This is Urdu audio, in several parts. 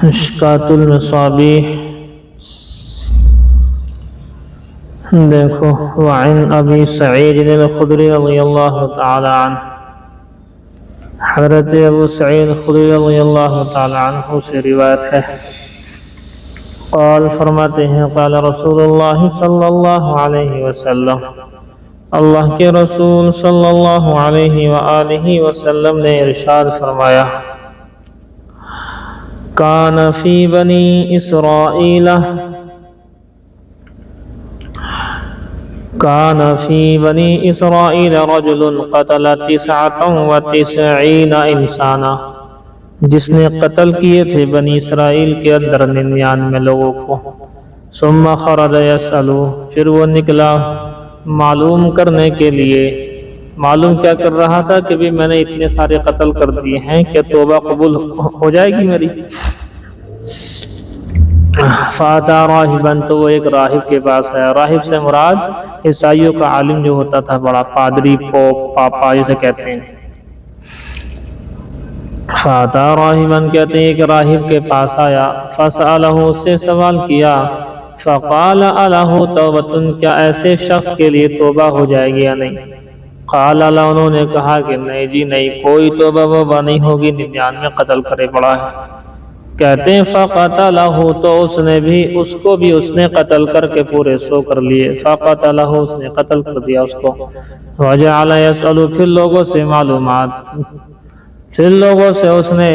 مشکات المصابیح دیکھو وعن ابی سعید الخدری رضی اللہ تعالی عنہ، حضرت ابو سعید خدری رضی اللہ تعالی عنہ سے روایت ہے، قال فرماتے ہیں قال رسول اللہ صلی اللہ علیہ وسلم، اللہ کے رسول صلی اللہ علیہ وآلہ وسلم نے ارشاد فرمایا، کان فی بنی اسرائیل کان فی بنی اسرائیل رجل قتل 99 انسانا، جس نے قتل کیے تھے بنی اسرائیل کے اندر 99 لوگوں کو، ثم خرج یسأل، پھر وہ نکلا معلوم کرنے کے لیے، معلوم کیا کر رہا تھا کہ بھی میں نے اتنے سارے قتل کر دیے ہیں، کیا توبہ قبول ہو جائے گی میری؟ فاتا راہباً، تو وہ ایک راہب کے پاس ہے، راہب سے مراد عیسائیوں کا عالم جو ہوتا تھا، بڑا پادری، پوپ، پاپا جسے کہتے ہیں۔ فاتا راہباً کہتے ہیں ایک راہب کے پاس آیا، فسألہ، اس سے سوال کیا، فقال الہ توبۃ، کیا ایسے شخص کے لیے توبہ ہو جائے گی یا نہیں؟ قال لا، انہوں نے کہا کہ نہیں جی نہیں، کوئی توبہ وبہ نہیں ہوگی، 99 قتل کرے پڑا ہے۔ کہتے ہیں فقتلہ، تو اس نے قتل کر کے پورے 100 کر لیے، فقتلہ، اس نے قتل کر دیا اس کو، وجعل یسأل، پھر لوگوں سے اس نے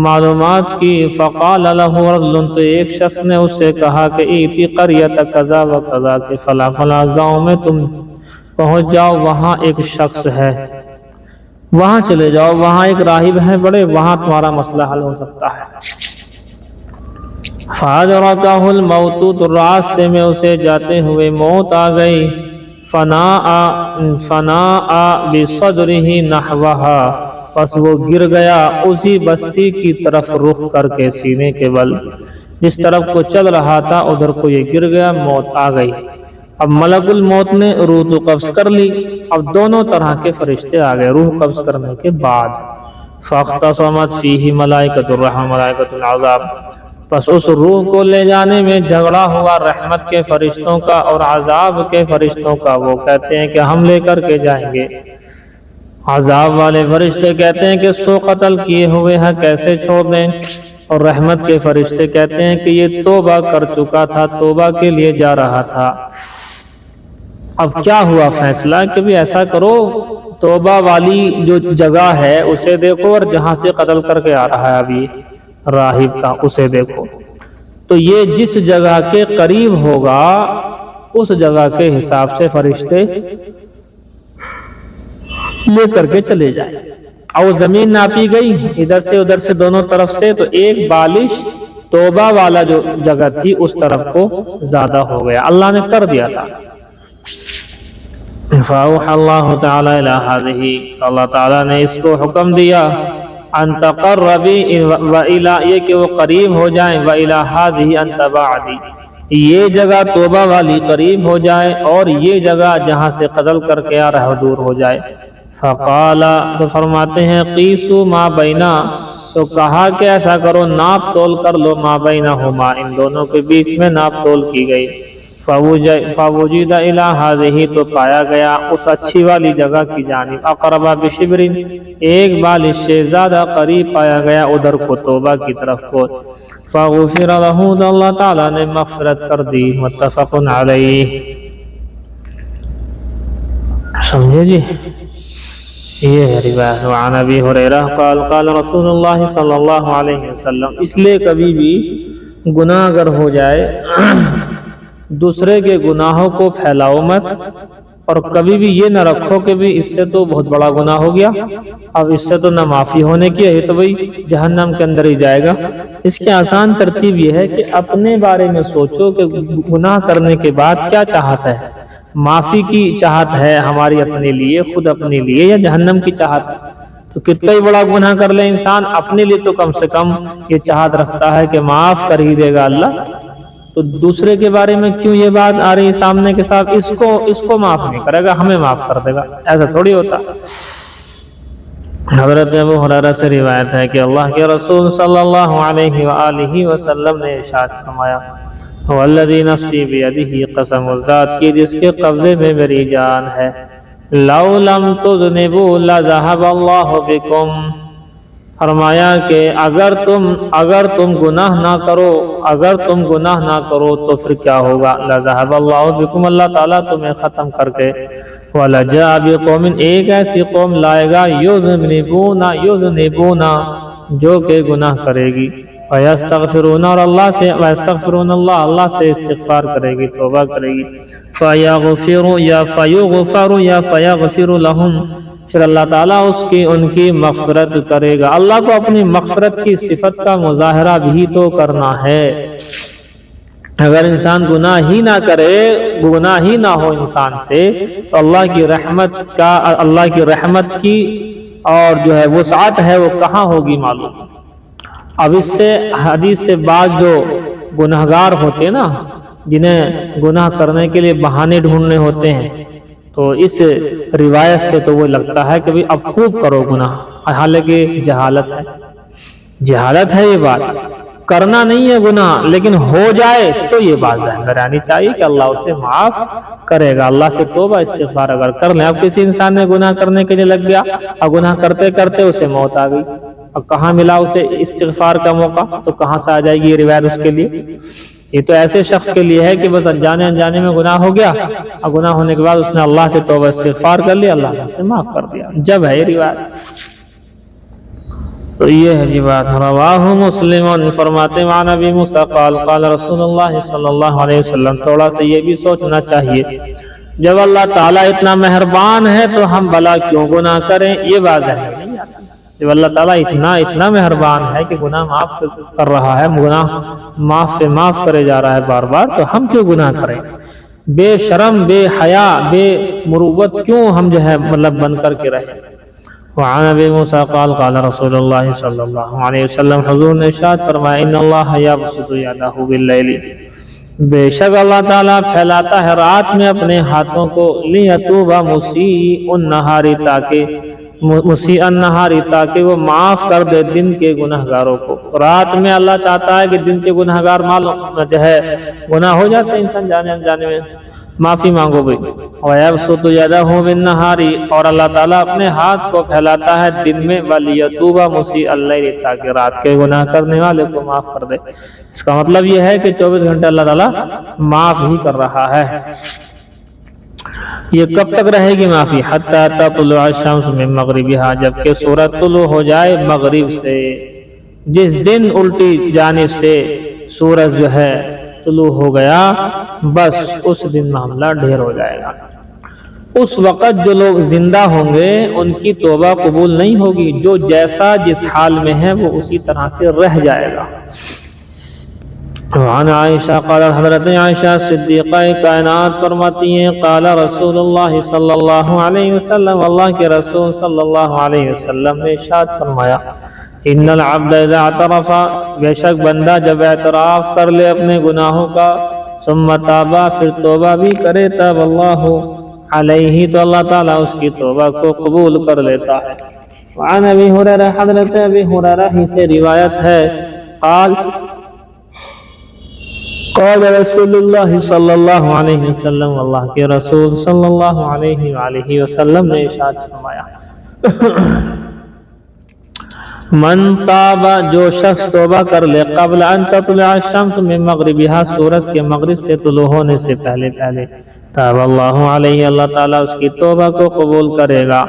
معلومات کی، فقال لہ رجل، تو ایک شخص نے اس سے کہا کہ ایتی قریۃ کذا و کذا، کہ فلاں فلاں گاؤں میں تم پہنچ جاؤ، وہاں ایک شخص ہے، وہاں چلے جاؤ، وہاں ایک راہب ہے بڑے، وہاں تمہارا مسئلہ حل ہو سکتا ہے۔ فادرکہ الموت، تو راستے میں اسے جاتے ہوئے موت آ گئی، فناء بصدرہ نحوہا، پس وہ گر گیا اسی بستی کی طرف رخ کر کے، سینے کے بل جس طرف کو چل رہا تھا ادھر کو یہ گر گیا، موت آ گئی۔ اب ملک الموت نے روح تو قبض کر لی، اب دونوں طرح کے فرشتے آ گئے روح قبض کرنے کے بعد۔ فاختصمت فیہ ملائکۃ الرحمۃ ملائکۃ العذاب، پس اس روح کو لے جانے میں جھگڑا ہوا رحمت کے فرشتوں کا اور عذاب کے فرشتوں کا۔ وہ کہتے ہیں کہ ہم لے کر کے جائیں گے، عذاب والے فرشتے کہتے ہیں کہ 100 قتل کیے ہوئے ہیں، کیسے چھوڑ دیں؟ اور رحمت کے فرشتے کہتے ہیں کہ یہ توبہ کر چکا تھا، توبہ کے لیے جا رہا تھا۔ اب کیا ہوا فیصلہ کہ بھی ایسا کرو، توبہ والی جو جگہ ہے اسے دیکھو، اور جہاں سے قتل کر کے آ رہا ہے ابھی راہب کا، اسے دیکھو، تو یہ جس جگہ کے قریب ہوگا اس جگہ کے حساب سے فرشتے لے کر کے چلے جائیں۔ اور زمین ناپی گئی ادھر سے ادھر سے دونوں طرف سے، تو ایک بالش توبہ والا جو جگہ تھی اس طرف کو زیادہ ہو گیا، اللہ نے کر دیا تھا۔ فاوحى اللہ تعالی الی ہذہ، اللہ تعالیٰ نے اس کو حکم دیا، ان تقربی وإلی، یہ کہ وہ قریب ہو جائیں، وإلی ہذہ ان تباعدی، یہ جگہ توبہ والی قریب ہو جائے اور یہ جگہ جہاں سے قتل کر کے آ رہا ہے دور ہو جائے۔ فقال، تو فرماتے ہیں قیسوا ما بینا، تو کہا کہ ایسا کرو ناپ تول کر لو، ما بینہما، ان دونوں کے بیچ میں ناپ تول کی گئی۔ فوجد الی ہذہ، تو پایا گیا اس اچھی والی جگہ کی جانب، اقرب بشبر، ایک بالش سے زیادہ قریب پایا گیا ادھر کو، توبہ کی طرف کو۔ فغفر لہ، اللہ تعالیٰ نے مغفرت کر دی، متفق علیہ۔ سمجھے جی؟ یہ ہے روایت۔ وعن ابی ہریرہ قال قال رسول اللہ صلی اللہ علیہ وسلم، اس لیے کبھی بھی گناہ اگر ہو جائے دوسرے کے گناہوں کو پھیلاؤ مت، اور کبھی بھی یہ نہ رکھو کہ بھی اس سے تو بہت بڑا گناہ ہو گیا، اب اس سے تو نہ معافی ہونے کی ہے، یہ تو بھئی جہنم کے اندر ہی جائے گا۔ اس کی آسان ترتیب یہ ہے کہ اپنے بارے میں سوچو کہ گناہ کرنے کے بعد کیا چاہت ہے، معافی کی چاہت ہے ہماری اپنے لیے، خود اپنے لیے، یا جہنم کی چاہت ہے؟ تو کتنا ہی بڑا گناہ کر لے انسان، اپنے لیے تو کم سے کم یہ چاہت رکھتا ہے کہ معاف کر ہی دے گا اللہ، تو دوسرے کے بارے میں کیوں یہ بات آ رہی ہے سامنے کے ساتھ، اس کو معاف نہیں کرے گا، ہمیں معاف کر دے گا، ایسا تھوڑی ہوتا۔ حضرت ابو ہریرہ سے روایت ہے کہ اللہ کے رسول صلی اللہ علیہ وآلہ وسلم نے ارشاد فرمایا والذی نفسی بیدہ، قسم اس ذات کی جس کے قبضے میں میری جان ہے، لو لم تذنبوا لذهب اللہ بکم، فرمایا کہ اگر تم گناہ نہ کرو تو پھر کیا ہوگا، لذهب اللہ بکم، اللہ تعالیٰ تمہیں ختم کر کے، وَلَجَاءَ بِقَوْمٍ، ایک ایسی قوم لائے گا، یذنبون جو کہ گناہ کرے گی، وَيَسْتَغْفِرُونَ اور وَيَسْتَغْفِرُونَ اللہ سے استغفار کرے گی، توبہ کرے گی، فَيَغْفِرُ یا فَيَغْفِرُ لَهُمْ، پھر اللہ تعالیٰ ان کی مغفرت کرے گا۔ اللہ کو اپنی مغفرت کی صفت کا مظاہرہ بھی تو کرنا ہے۔ اگر انسان گناہ ہی نہ کرے، گناہ ہی نہ ہو انسان سے، تو اللہ کی رحمت کی اور جو ہے وسعت ہے وہ کہاں ہوگی معلوم۔ اب اس سے حدیث سے بعض جو گناہگار ہوتے ہیں نا، جنہیں گناہ کرنے کے لیے بہانے ڈھونڈنے ہوتے ہیں، تو اس روایت سے تو وہ لگتا ہے کہ اب خوب کرو گناہ، حالانکہ جہالت ہے یہ بات، کرنا نہیں ہے گناہ، لیکن ہو جائے تو یہ بات ذہن میں رہنی چاہیے کہ اللہ اسے معاف کرے گا۔ اللہ سے توبہ استغفار اگر کر لیں، اب کسی انسان نے گناہ کرنے کے لیے لگ گیا اور گناہ کرتے کرتے اسے موت آ گئی، اب کہاں ملا اسے استغفار کا موقع، تو کہاں سے آ جائے گی یہ روایت اس کے لیے؟ یہ تو ایسے شخص کے لیے ہے کہ بس انجانے میں گناہ ہو گیا، اور گناہ ہونے کے بعد اس نے اللہ سے توبہ استغفار کر لیا، اللہ نے اسے معاف کر دیا، جب ہے یہ روایت۔ تو یہ ہے جی بات۔ رواہ مسلم، فرماتے عن ابی موسیٰ قال قال رسول اللہ صلی اللہ علیہ وسلم، تھوڑا سا یہ بھی سوچنا چاہیے، جب اللہ تعالیٰ اتنا مہربان ہے تو ہم بھلا کیوں گناہ کریں؟ یہ بات ہے جب اللہ تعالیٰ اتنا مہربان ہے کہ گناہ معاف کر رہا ہے، گناہ معاف کرے جا رہا ہے بار بار، تو ہم کیوں گناہ کریں؟ بے شرم، بے حیا، بے مروت کیوں ہم جو ہے بن کر کے رہیں؟ وعن ابی موسیٰ قال قال رسول اللہ صلی اللہ علیہ وسلم، حضور نے ارشاد فرمایا ان اللہ یبسط یدہ باللیل، بے شک اللہ تعالیٰ پھیلاتا ہے رات میں اپنے ہاتھوں کو، لیتوب مسیء النہار، تاکہ وہ معاف کر دے دن کے گناہگاروں کو۔ رات میں اللہ چاہتا ہے کہ دن کے گناہگار جو ہے گناہ ہو جاتے ہیں انسان جانے میں، معافی مانگو گئی۔ وَيَبْسُطُ يَدَهُ بِالنَّهَارِ، اور اللہ تعالیٰ اپنے ہاتھ کو پھیلاتا ہے دن میں، وَلِيَتُوبَ مُسِيءَ اللَّيْلِ، تاکہ رات کے گناہ کرنے والے کو معاف کر دے۔ اس کا مطلب یہ ہے کہ 24 گھنٹے اللہ تعالیٰ معاف ہی کر رہا ہے۔ یہ کب تک رہے گی معافی؟ حتی تطلع الشمس من مغربها، جبکہ سورج طلوع ہو جائے مغرب سے۔ جس دن الٹی جانب سے سورج جو ہے طلوع ہو گیا، بس اس دن معاملہ ڈھیر ہو جائے گا۔ اس وقت جو لوگ زندہ ہوں گے ان کی توبہ قبول نہیں ہوگی، جو جیسا جس حال میں ہے وہ اسی طرح سے رہ جائے گا۔ وعن عائشہ قال، حضرت عائشہ صدیقہ کائنات فرماتی ہیں قال رسول اللہ صلی اللہ علیہ وسلم، اللہ کے رسول صلی اللہ علیہ وسلم نے ارشاد فرمایا ان العبد اذا اعترف، بے شک بندہ جب اعتراف کر لے اپنے گناہوں کا، ثم تابا، پھر توبہ بھی کرے، تاب اللہ علیہ، تو اللہ تعالیٰ اس کی توبہ کو قبول کر لیتا ہے۔ وعن ابی ہریرہ، حضرت ابی ہریرہ ہی سے روایت ہے قال قال رسول اللہ صلی اللہ علیہ وسلم، اللہ کے رسول صلی اللہ علیہ وآلہ وسلم نے ارشاد فرمایا من تاب، جو شخص توبہ کر لے، قبل ان تطلع الشمس من مغربها، سورج کے مغرب سے طلوع ہونے سے پہلے تاب اللہ علیہ، اللہ تعالیٰ اس کی توبہ کو قبول کرے گا۔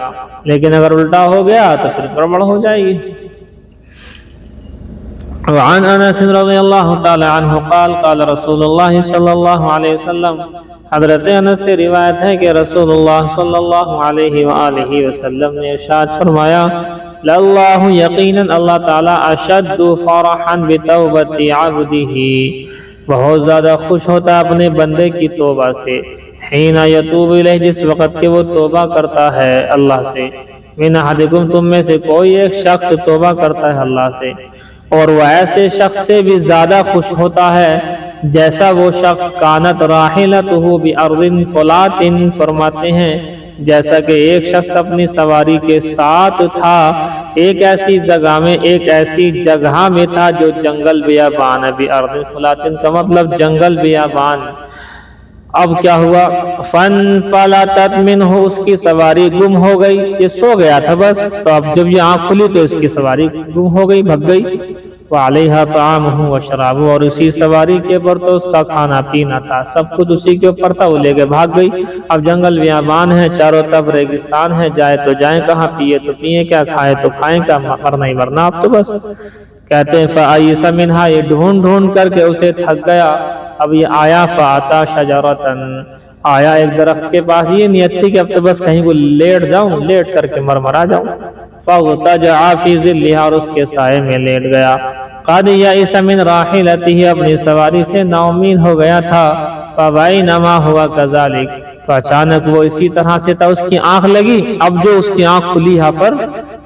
لیکن اگر الٹا ہو گیا تو پھر گڑبڑ ہو جائے گی۔ وعن انس رضی اللہ تعالی عنہ قال قال رسول اللہ صلی اللہ علیہ وسلم، حضرت انس سے روایت ہے کہ رسول اللہ صلی اللہ علیہ وآلہ وسلم نے ارشاد فرمایا لَاللَّهُ یقیناً اللہ تعالیٰ اشد فرحا بتوبت عبدہ، بہت زیادہ خوش ہوتا ہے اپنے بندے کی توبہ سے، حین یتوب الیہ، جس وقت کہ وہ توبہ کرتا ہے اللہ سے، من احدکم، تم میں سے کوئی ایک شخص توبہ کرتا ہے اللہ سے، اور وہ ایسے شخص سے بھی زیادہ خوش ہوتا ہے جیسا وہ شخص کانت راحلتہ بارض فلات، فرماتے ہیں جیسا کہ ایک شخص اپنی سواری کے ساتھ تھا ایک ایسی جگہ میں تھا جو جنگل بیابان ہے، بِأَرْضٍ فُلَاتٍ کا مطلب جنگل بیابان۔ اب کیا ہوا؟ فَانْفَلَتَتْ مِنْهُ، اس کی سواری گم ہو گئی، یہ سو گیا تھا بس، تو اب جب یہ آنکھ کھلی تو اس کی سواری گم ہو گئی، بھگ گئی۔ وَعَلَيْهَا طَعَامُهُ وَشَرَابُهُ، اور اسی سواری کے اوپر تو اس کا کھانا پینا تھا، سب کچھ اسی کے اوپر تھا، وہ لے کے بھاگ گئی۔ اب جنگل بیابان ہے، چاروں طرف ریگستان ہے، جائے تو جائیں کہاں، پیے تو پیئیں کیا، کھائے تو کھائیں کیا، مرنا ہی مرنا اب تو بس۔ کہتے ہیں فَأَيِّسَ مِنْهَا، یہ ڈھونڈ کر کے اسے تھک گیا۔ اب یہ آیا فَأَتَى شَجَرَةً، آیا ایک درخت کے پاس، یہ نیت تھی کہ اب تو بس کہیں کو لیٹ جاؤں، لیٹ کر کے مرا جاؤں۔ فَاغْتَجَعَ فِي ظِلِّهَا، اور اس کے سائے میں لیٹ گیا۔ قَدْ يَئِسَ مِنْ رَاحِلَتِهِ، اپنی سواری سے نا امید ہو گیا تھا۔ فَبَيْنَمَا هُوَ كَذَلِكَ، تو اچانک وہ اسی طرح سے تھا، اس کی آنکھ لگی، اب جو اس کی آنکھ کھلی یہاں پر،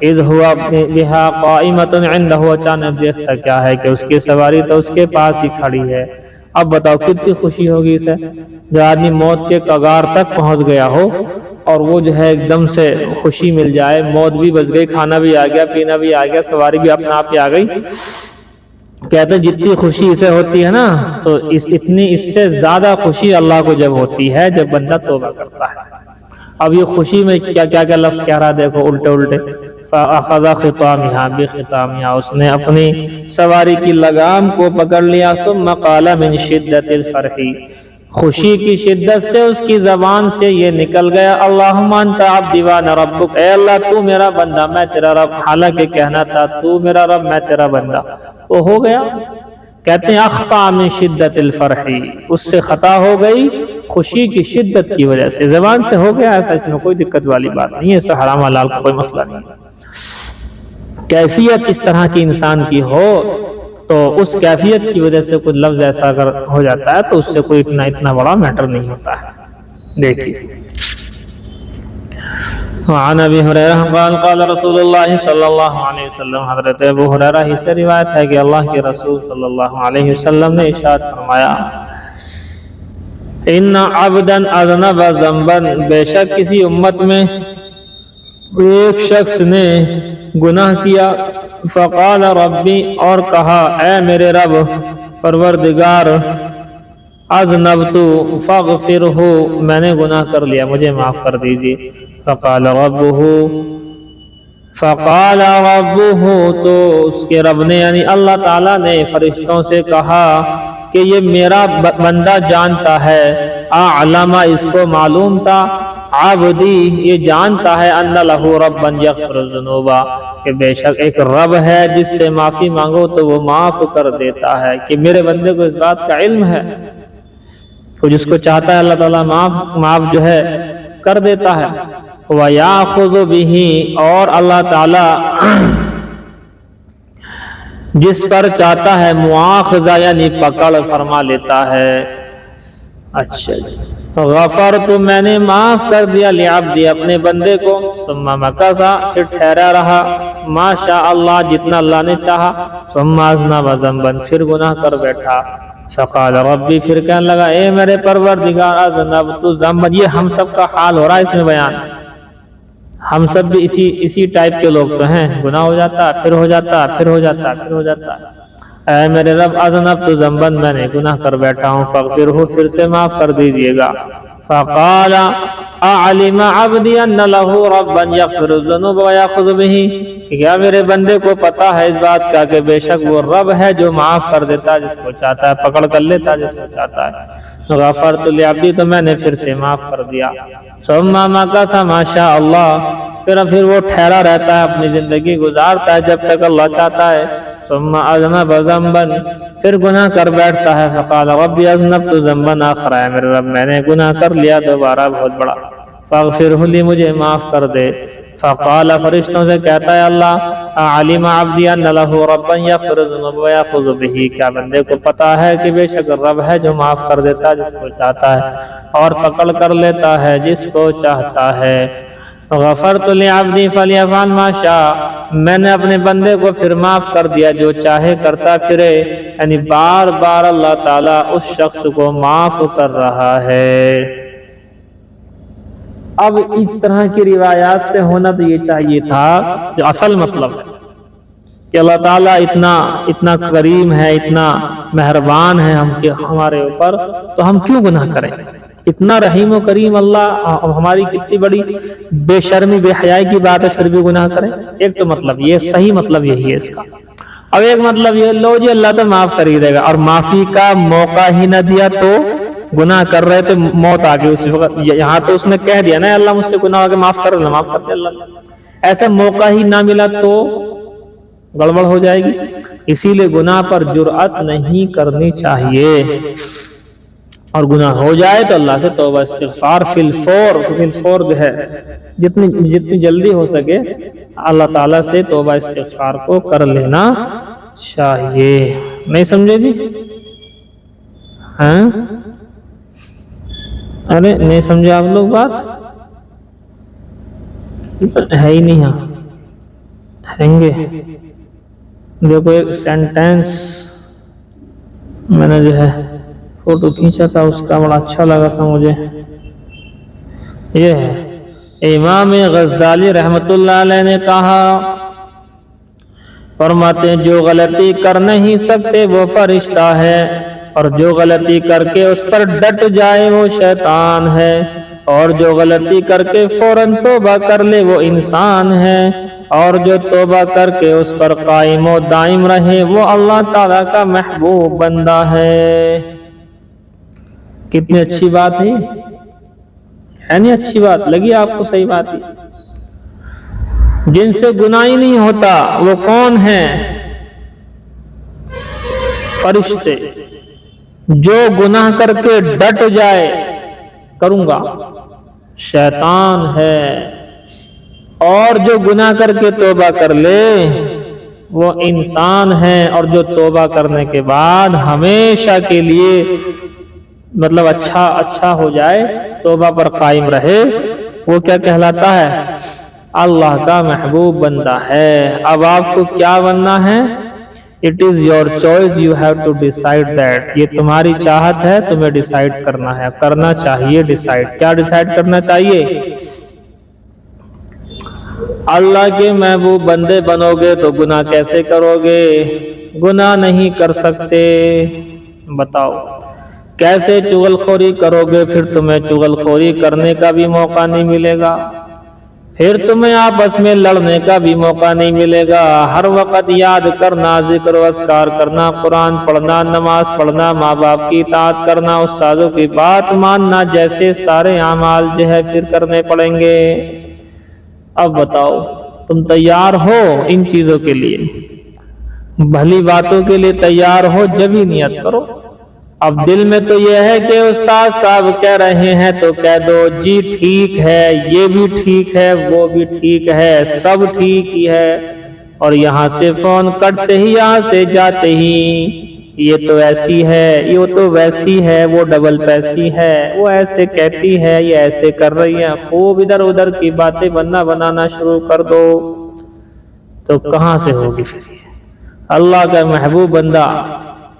اِذْ هُوَ بِهَا قَائِمَةٌ عِنْدَهُ، اچانک دیکھتا کیا ہے کہ اس کی سواری تو اس کے پاس ہی کھڑی ہے۔ اب بتاؤ کتنی خوشی ہوگی اسے، جو آدمی موت کے کگار تک پہنچ گیا ہو اور وہ جو ہے ایک دم سے خوشی مل جائے، موت بھی بچ گئی، کھانا بھی آ گیا، پینا بھی آ گیا، سواری بھی اپنا آپ ہی آ گئی۔ کہتے ہیں جتنی خوشی اسے ہوتی ہے نا، تو اس سے زیادہ خوشی اللہ کو جب ہوتی ہے جب بندہ توبہ کرتا ہے۔ اب یہ خوشی میں کیا لفظ کہہ رہا دیکھو، الٹے فَأَخَذَ خِطَامِهَا بِخِطَامِهَا، اس نے اپنی سواری کی لگام کو پکڑ لیا۔ ثُمَّ قَالَ مِنْ شِدَّةِ الْفَرْحِ، خوشی کی شدت سے اس کی زبان سے یہ نکل گیا، اللہم انت عبدی وانا ربک، اے اللہ تو میرا بندہ میں تیرا رب، حالانکہ کہنا تھا تو میرا رب میں تیرا بندہ، وہ ہو گیا۔ کہتے ہیں اخطا من شدت الفرح، اس سے خطا ہو گئی خوشی کی شدت کی وجہ سے، زبان سے ہو گیا ایسا، اس میں کوئی دقت والی بات نہیں ہے، اس سے حرام حلال کا کوئی مسئلہ نہیں ہے۔ کیفیت اس طرح کی انسان کی ہو تو اس کیفیت کی وجہ سے کوئی لفظ ایسا اگر ہو جاتا ہے تو اس سے کوئی اتنا بڑا میٹر نہیں ہوتا ہے۔ دیکھیے وعن ابی ہریرہ قال قال رسول اللہ صلی اللہ علیہ وسلم، حضرت ابو ہریرہ ہی سے روایت ہے کہ اللہ کے رسول صلی اللہ علیہ وسلم نے ارشاد فرمایا، ان عبدا اذنب ذنبا، بے شک کسی امت میں ایک شخص نے گناہ کیا، فقال ربی، اور کہا اے میرے رب پروردگار، اذنبت فاغفرہ، میں نے گناہ کر لیا مجھے معاف کر دیجئے، فقال ربہ، تو اس کے رب نے یعنی اللہ تعالیٰ نے فرشتوں سے کہا کہ یہ میرا بندہ جانتا ہے، اعلم، اس کو معلوم تھا، عبدی، یہ جانتا ہے، ان لہ ربا یغفر الذنوب، کہ بے شک ایک رب ہے جس سے معافی مانگو تو وہ معاف کر دیتا ہے، کہ میرے بندے کو اس بات کا علم ہے، تو جس کو چاہتا ہے اللہ تعالیٰ معاف جو ہے کر دیتا ہے۔ وَيَأْخُذُ بِهِ، اور اللہ تعالیٰ جس پر چاہتا ہے مواخذہ یعنی پکڑ فرما لیتا ہے۔ اچھا غفرت، میں نے معاف کر دیا، لعبدی، اپنے بندے کو، ثم مکث، پھر ٹھہرا رہا، ما شاء اللہ، جتنا اللہ نے چاہا، ثم اذنب ذنبا، پھر گناہ کر بیٹھا، فقال ربی، پھر کہنے لگا اے میرے پروردگار، اذنبت ذنبا، یہ ہم سب کا حال ہو رہا ہے اس میں بیان، ہم سب بھی اسی ٹائپ کے لوگ تو ہیں، گناہ ہو جاتا پھر ہو جاتا پھر ہو جاتا پھر ہو جاتا، اے میرے رب اذنبت ذنبا، میں نے گناہ کر بیٹھا ہوں، فاغفرہ، پھر سے معاف کر دیجئے گا۔ فقال اعلم عبدی ان لہ ربا یغفر الذنوب ویأخذ بہ، کیا میرے بندے کو پتا ہے اس بات کا کہ بے شک وہ رب ہے جو معاف کر دیتا ہے جس کو چاہتا ہے، پکڑ کر لیتا ہے جس کو چاہتا ہے۔ غفرت لعبدی، تو میں نے پھر سے معاف کر دیا۔ ثم مکث ما شاء اللہ، پھر وہ ٹھہرا رہتا ہے، اپنی زندگی گزارتا ہے جب تک اللہ چاہتا ہے۔ ثم اذنب ذنبا، پھر گناہ کر بیٹھتا ہے، فقال ربی اذنبت ذنبا آخر، ہے میرے رب میں نے گناہ کر لیا دوبارہ بہت بڑا، فاغفرہ لی، مجھے معاف کر دے۔ فقال، فرشتوں سے کہتا ہے اللہ، علم عبدی ان لہ ربا یغفر الذنوب ویأخذ بہ، کیا بندے کو پتا ہے کہ بے شک رب ہے جو معاف کر دیتا ہے جس کو چاہتا ہے اور پکڑ کر لیتا ہے جس کو چاہتا ہے۔ غفرت لعبدی فلیفعل ما شاء، میں نے اپنے بندے کو پھر معاف کر دیا جو چاہے کرتا پھرے، یعنی بار بار اللہ تعالیٰ اس شخص کو معاف کر رہا ہے۔ اب اس طرح کی روایات سے ہونا تو یہ چاہیے تھا جو اصل مطلب ہے کہ اللہ تعالیٰ اتنا کریم ہے، اتنا مہربان ہے ہمارے اوپر، تو ہم کیوں گناہ کریں؟ اتنا رحیم و کریم اللہ، ہماری کتنی بڑی بے شرمی بے حیائی کی بات ہے پھر بھی گناہ کریں۔ ایک تو مطلب یہ صحیح مطلب یہی ہے اس کا۔ اب ایک مطلب یہ لو جی اللہ تو معاف کر ہی دے گا، اور معافی کا موقع ہی نہ دیا تو گناہ کر رہے تھے، موت آ گئی اسی وقت، یہاں تو اس نے کہہ دیا نا اللہ مجھ سے گناہ ہو گیا معاف کر دے، معاف کر دے اللہ، ایسا موقع ہی نہ ملا تو گڑبڑ ہو جائے گی۔ اسی لیے گناہ پر جرأت نہیں کرنی چاہیے، اور گناہ ہو جائے تو اللہ سے توبہ استغفار فی الفور جو ہے جتنی جلدی ہو سکے اللہ تعالیٰ سے توبہ استغفار کو کر لینا چاہیے۔ نہیں سمجھے جی؟ ہاں ارے نہیں سمجھے آپ لوگ؟ بات ہے ہی نہیں، ہاں ہیں گے۔ دیکھو ایک سینٹینس میں نے جو ہے فوٹو کھینچا تھا، اس کا بڑا اچھا لگا تھا مجھے، یہ ہے امام غزالی رحمت اللہ علیہ نے کہا، فرماتے ہیں جو غلطی کر نہیں سکتے وہ فرشتہ ہے، اور جو غلطی کر کے اس پر ڈٹ جائے وہ شیطان ہے، اور جو غلطی کر کے فوراً توبہ کر لے وہ انسان ہے، اور جو توبہ کر کے اس پر قائم و دائم رہے وہ اللہ تعالیٰ کا محبوب بندہ ہے۔ کتنی اچھی بات ہے نہیں؟ اچھی بات لگی آپ کو؟ صحیح بات ہے۔ جن سے گناہ ہی نہیں ہوتا وہ کون ہیں؟ فرشتے۔ جو گناہ کر کے ڈٹ جائے کروں گا شیطان ہے، اور جو گناہ کر کے توبہ کر لے وہ انسان ہے، اور جو توبہ کرنے کے بعد ہمیشہ کے لیے مطلب اچھا ہو جائے، توبہ پر قائم رہے، وہ کیا کہلاتا ہے؟ اللہ کا محبوب بندہ ہے۔ اب آپ کو کیا بننا ہے؟ It is your choice, you have to decide that۔ یہ تمہاری چاہت ہے، تمہیں ڈیسائیڈ کرنا ہے، کرنا چاہیے ڈیسائیڈ۔ کیا ڈیسائیڈ کرنا چاہیے؟ اللہ کے محبوب بندے بنو گے تو گناہ کیسے کرو گے؟ گناہ نہیں کر سکتے، بتاؤ کیسے؟ چغل خوری کرو گے، پھر تمہیں چغل خوری کرنے کا بھی موقع نہیں ملے گا، پھر تمہیں آپس میں لڑنے کا بھی موقع نہیں ملے گا۔ ہر وقت یاد کرنا، ذکر و اذکار کرنا، قرآن پڑھنا، نماز پڑھنا، ماں باپ کی اطاعت کرنا، استادوں کی بات ماننا، جیسے سارے اعمال جو ہے پھر کرنے پڑیں گے۔ اب بتاؤ تم تیار ہو ان چیزوں کے لیے؟ بھلی باتوں کے لیے تیار ہو جب ہی نیت کرو۔ اب دل میں تو یہ ہے کہ استاد صاحب کہہ رہے ہیں تو کہہ دو جی ٹھیک ہے، یہ بھی ٹھیک ہے، وہ بھی ٹھیک ہے، سب ٹھیک ہی ہے، اور یہاں سے فون کرتے ہی یہاں سے جاتے ہی یہ تو ایسی ہے، یہ تو ویسی ہے، وہ ڈبل پیسی ہے، وہ ایسے کہتی ہے، یہ ایسے کر رہی ہے، خوب ادھر ادھر کی باتیں بنانا شروع کر دو تو کہاں سے ہوگی پھر؟ اللہ کا محبوب بندہ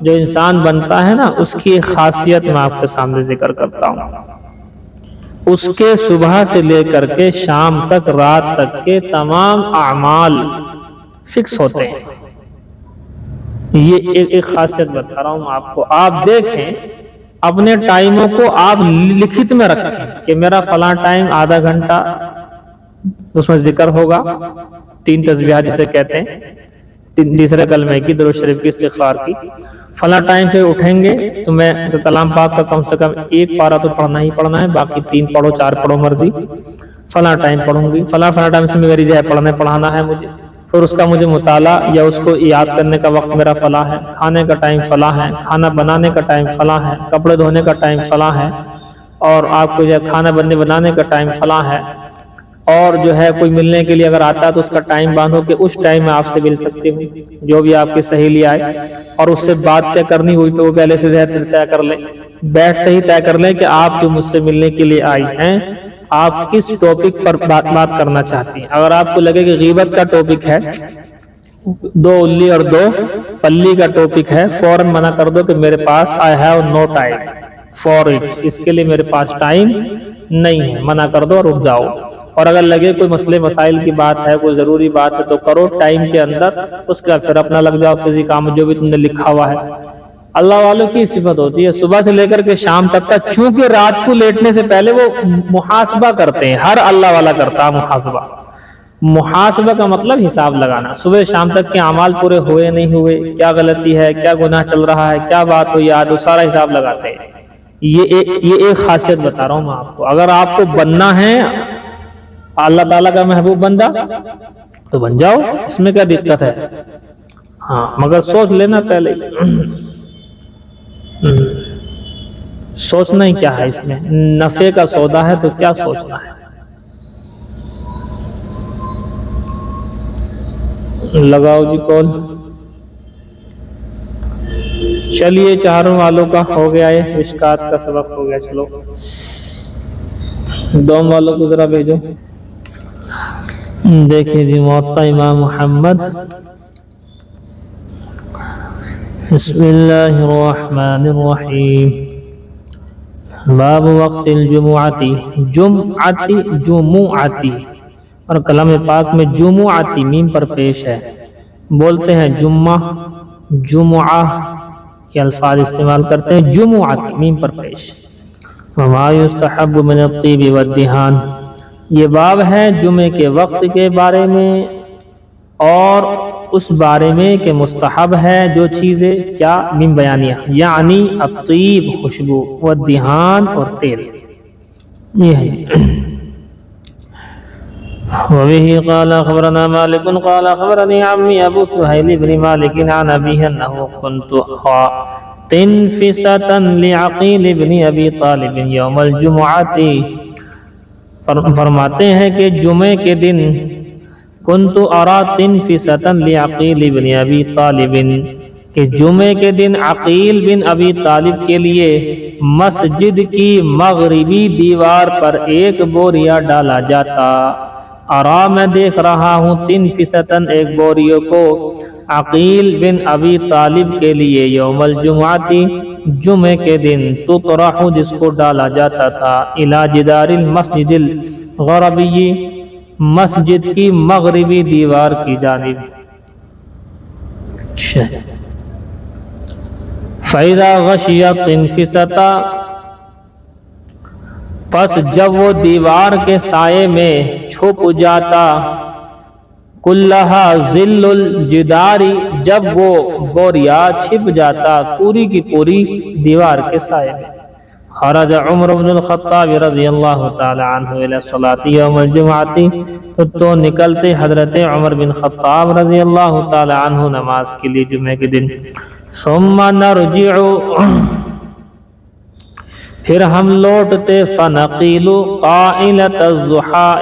جو انسان بنتا ہے نا، اس کی خاصیت میں آپ کے سامنے ذکر کرتا ہوں۔ اس کے صبح سے لے کر کے شام تک، رات تک کے تمام اعمال فکس ہوتے ہیں۔ یہ ایک خاصیت بتا رہا ہوں آپ کو۔ آپ دیکھیں اپنے ٹائموں کو آپ لکھت میں رکھیں کہ میرا فلاں ٹائم آدھا گھنٹہ اس میں ذکر ہوگا، 3 تسبیحات جسے کہتے ہیں، تیسرے کلمے کی، درود شریف کی، استغفار کی، فلاں ٹائم پہ اٹھیں گے تو میں کلام پاک کا کم سے کم 1 پارہ تو پڑھنا ہی پڑھنا ہے، باقی 3 پڑھو 4 پڑھو مرضی، فلاں ٹائم پڑھوں گی، فلاں ٹائم سے میری جو ہے پڑھنا ہے مجھے، پھر اس کا مجھے مطالعہ یا اس کو یاد کرنے کا وقت میرا فلاں ہے، کھانے کا ٹائم فلاں ہے، کھانا بنانے کا ٹائم فلاں ہے، کپڑے دھونے کا ٹائم فلاں ہے، اور آپ کو جو ہے کھانا بنانے کا ٹائم فلاں ہے، اور جو ہے کوئی ملنے کے لیے اگر آتا ہے تو اس کا ٹائم باندھو کہ اس ٹائم میں آپ سے مل سکتے ہوں، جو بھی آپ کی سہیلی آئے، اور اس سے بات طے کرنی ہوئی تو وہ پہلے سے طے کر لیں، بیٹھتے ہی طے کر لیں کہ آپ جو مجھ سے ملنے کے لیے آئی ہیں آپ کس ٹاپک پر بات کرنا چاہتی ہیں۔ اگر آپ کو لگے کہ غیبت کا ٹاپک ہے، 2 الی اور 2 پلی کا ٹاپک ہے، فوراً منع کر دو کہ میرے پاس I have no time for it، اس کے لیے میرے پاس ٹائم نہیں ہے، منع کر دو اور رک جاؤ، اور اگر لگے کوئی مسئلے مسائل کی بات ہے، کوئی ضروری بات ہے تو کرو ٹائم کے اندر، اس کا پھر اپنا لگ جاؤ کسی کام جو بھی تم نے لکھا ہوا ہے۔ اللہ والوں کی صفت ہوتی ہے صبح سے لے کر کے شام تک کا، چونکہ رات کو لیٹنے سے پہلے وہ محاسبہ کرتے ہیں، ہر اللہ والا کرتا ہے محاسبہ۔ محاسبہ کا مطلب حساب لگانا، صبح شام تک کے اعمال پورے ہوئے نہیں ہوئے، کیا غلطی ہے، کیا گناہ چل رہا ہے، کیا بات ہو یاد، وہ سارا حساب لگاتے ہیں۔ یہ ایک خاصیت بتا رہا ہوں میں آپ کو، اگر آپ کو بننا ہے اللہ تعالیٰ کا محبوب بندہ تو بن جاؤ، اس میں کیا دقت ہے، ہاں مگر سوچ لینا پہلے، سوچنا ہی کیا ہے، اس میں نفع کا سودا ہے تو کیا سوچنا ہے۔ لگاؤ جی کال، چلیے چاروں والوں کا ہو گیا ہے، مشکات کا سبق ہو گیا، چلو دوم والوں کو ذرا بھیجو۔ دیکھیں جی موطا امام محمد، بسم اللہ الرحمن الرحیم، باب وقت الجمعتی، جمعتی جمعتی، اور کلام پاک میں جمعتی میم پر پیش ہے، بولتے ہیں جمعہ جمعہ، یہ الفاظ استعمال کرتے ہیں، جمعتی میم پر پیش۔ وما یستحب من الطیب والدہان، یہ باب ہے جمعے کے وقت کے بارے میں اور اس بارے میں کہ مستحب ہے جو چیزیں کیا، میم بیانیہ، یعنی الطیب خوشبو، والدہان اور تیل، یہ ہے۔ وبه قال اخبرنا مالك قال اخبرني عمي ابو سهيل بن مالك عن ابيه انه كنت تنفسة لعقيل بن ابي طالب يوم الجمعة، فرماتے ہیں کہ جمعے کے دن كنت ارى تنفسة لعقيل بن ابي طالب، کہ جمعے کے دن عقیل بن ابی طالب کے لیے مسجد کی مغربی دیوار پر ایک بوریا ڈالا جاتا، ارا میں دیکھ رہا ہوں، تنفستن ایک بوریوں کو، عقیل بن ابی طالب کے لیے، یوم الجمعتی جمعے کے دن، تطرح جس کو ڈالا جاتا تھا، الی جدار المسجد الغربی، مسجد کی مغربی دیوار کی جانب۔ فَإِذَا غَشِيَتْ تِنْفِسَتَ، پس جب وہ دیوار کے سائے میں چھپ جاتا، کلہا ظل الجدار، جب وہ بوریا چھپ جاتا پوری کی پوری دیوار کے سائے میں، خرج عمر بن الخطاب رضی اللہ تعالی عنہ الی الصلاۃ یوم الجمعہ، تو نکلتے حضرت عمر بن خطاب رضی اللہ تعالی عنہ نماز کے لیے جمعے کے دن، ثم نرجع، پھر ہم لوٹتے، فنقیل قائلۃ الضحیٰ،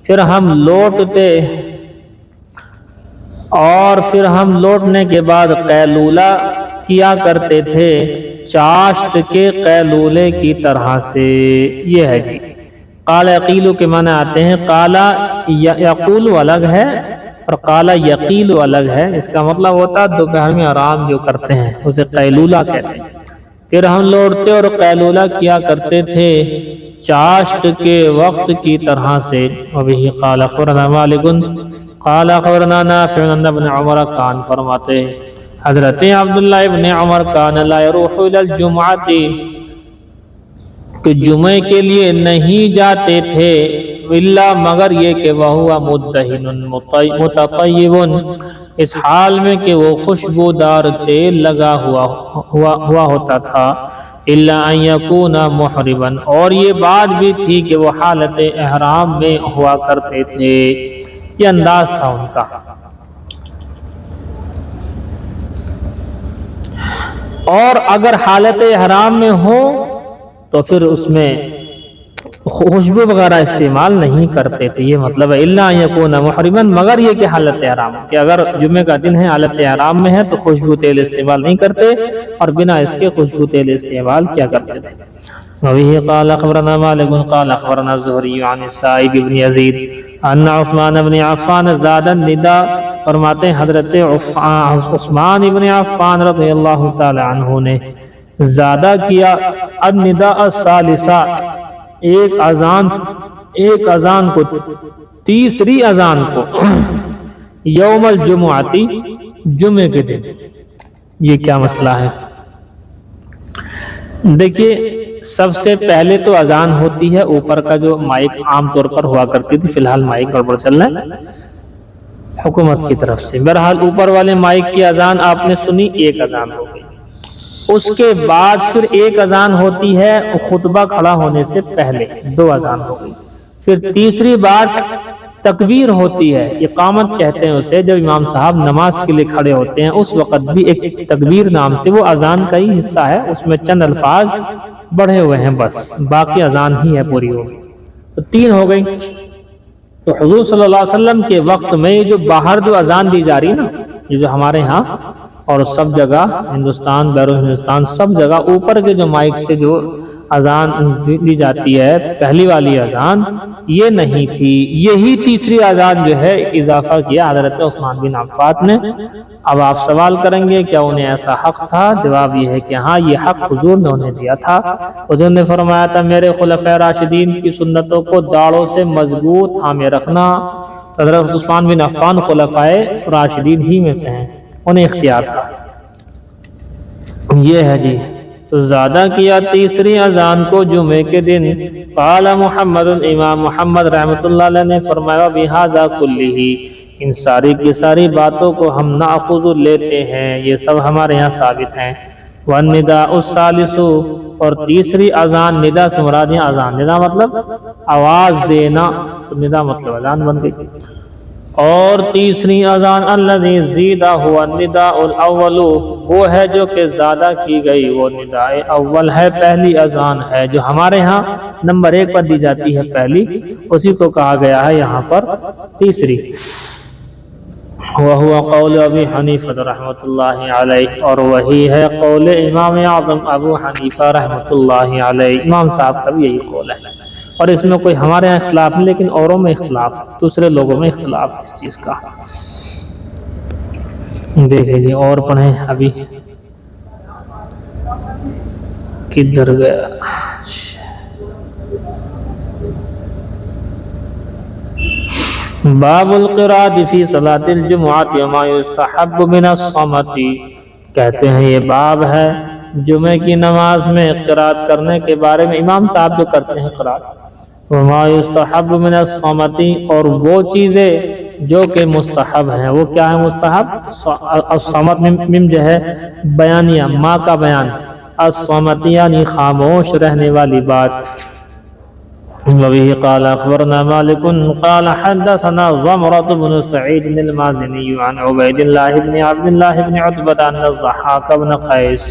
پھر ہم لوٹتے اور پھر ہم لوٹنے کے بعد قیلولہ کیا کرتے تھے، چاشت کے قیلولے کی طرح سے، یہ ہے جی۔ قال یقیل کے معنی آتے ہیں، قال یقول الگ ہے اور قال یقیل الگ ہے، اس کا مطلب ہوتا ہے دوپہر میں آرام جو کرتے ہیں اسے قیلولہ کہتے ہیں۔ پھر ہم لوٹتے اور قیلولہ کیا کرتے تھے چاشت کے وقت کی طرح سے۔ وبہ قال اخبرنا مالک قال اخبرنا نافع ان ابن عمر کان، فرماتے حضرت عبداللہ ابن عمر کان لا یروح الی الجمعۃ، کہ جمعے کے لیے نہیں جاتے تھے، الا مگر یہ کہ وہ مدہن متطیب، اس حال میں کہ وہ خوشبودار تیل لگا ہوا ہوتا تھا، الا ان یکون محرما، اور یہ بات بھی تھی کہ وہ حالت احرام میں ہوا کرتے تھے، یہ انداز تھا ان کا۔ اور اگر حالت احرام میں ہو تو پھر اس میں خوشبو وغیرہ استعمال نہیں کرتے تھے، یہ مطلب ہے الا ان یکون محرما، مگر یہ کہ حالت احرام، کہ اگر جمعے کا دن ہے حالت احرام میں ہے تو خوشبو تیل استعمال نہیں کرتے، اور بنا اس کے خوشبو تیل استعمال کیا کرتے تھے۔ وبه قال اخبرنا مالك قال اخبرنا الزهري عن السائب بن يزيد ان عثمان بن عفان زاد النداء، فرماتے ہیں حضرت عثمان بن عفان رضی اللہ تعالی عنہ نے زیادہ کیا النداء الثالثہ، ایک اذان کو، تیسری اذان کو یوم الجمعاتی، جمعے کے دن۔ یہ کیا مسئلہ ہے؟ دیکھیے سب سے پہلے تو اذان ہوتی ہے اوپر کا جو مائک عام طور پر ہوا کرتی تھی، فی الحال مائک گڑبڑ چل رہا ہے حکومت کی طرف سے، بہرحال اوپر والے مائک کی اذان آپ نے سنی، ایک اذان ہو گئی۔ اس کے بعد پھر ایک اذان ہوتی ہے خطبہ کھڑا ہونے سے پہلے، دو اذان ہو گئی۔ پھر تیسری بات تکبیر ہوتی ہے، اقامت کہتے ہیں اسے، جب امام صاحب نماز کے لیے کھڑے ہوتے ہیں اس وقت بھی ایک تکبیر نام سے، وہ اذان کا ہی حصہ ہے، اس میں چند الفاظ بڑھے ہوئے ہیں بس، باقی اذان ہی ہے پوری ہو گئی، تو تین ہو گئی۔ تو حضور صلی اللہ علیہ وسلم کے وقت میں یہ جو باہر جو اذان دی جا رہی ہے نا، یہ جو ہمارے ہاں اور سب جگہ ہندوستان بیرون ہندوستان سب جگہ اوپر کے جو مائک سے جو اذان دی جاتی ہے، پہلی والی اذان یہ نہیں تھی، یہی تیسری اذان جو ہے اضافہ کیا حضرت عثمان بن عفان نے۔ اب آپ سوال کریں گے کیا انہیں ایسا حق تھا؟ جواب یہ ہے کہ ہاں، یہ حق حضور نے انہیں دیا تھا۔ حضور نے فرمایا تھا میرے خلفائے راشدین کی سنتوں کو داڑوں سے مضبوط تھامے رکھنا۔ حضرت عثمان بن عفان خلفائے راشدین ہی میں سے ہیں، انہیں اختیار تھا۔ یہ ہے جی، تو زیادہ کیا تیسری اذان کو جمعے کے دن۔ قال محمد، امام محمد رحمۃ اللہ علیہ نے فرمایا بہذا کلہ، ان ساری کی ساری باتوں کو ہم ناخذ لیتے ہیں، یہ سب ہمارے یہاں ثابت ہیں۔ والنداء الثالث، اور تیسری اذان، ندا سے مراد ہے اذان، ندا مطلب آواز دینا، تو ندا مطلب اذان بن گئی۔ اور تیسری اذان الذی زیدہ ہوا النداء الاول، وہ ہے جو کہ زیادہ کی گئی، وہ نداء اول ہے، پہلی اذان ہے جو ہمارے ہاں نمبر 1 پر دی جاتی ہے پہلی، اسی کو کہا گیا ہے یہاں پر تیسری۔ وہو قول ابی حنیفہ رحمۃ اللہ علیہ، اور وہی ہے قول امام اعظم ابو حنیفہ رحمۃ اللہ علیہ، امام صاحب کا بھی یہی قول ہے، اور اس میں کوئی ہمارے یہاں اختلاف نہیں، لیکن اوروں میں اختلاف، دوسرے لوگوں میں اختلاف اس چیز کا۔ دیکھیں جی اور پڑھیں، ابھی کدھر گیا؟ باب القراءۃ فی صلاۃ الجمعۃ وما یستحب من الصمت، کہتے ہیں یہ باب ہے جمعے کی نماز میں قراءت کرنے کے بارے میں، امام صاحب جو کرتے ہیں قراءت، وما یستحب من الصمت، اور وہ چیزیں جو کہ مستحب ہیں، وہ کیا ہے مستحب؟ الصمت مم جو ہے بیانیہ، ما کا بیان، الصمت یعنی خاموش رہنے والی بات۔ وبه قال اخبرنا مالك قال حدثنا ضمرة بن سعيد المازني عن عبيد الله بن عبد الله بن عتبة ان الضحاك بن قيس،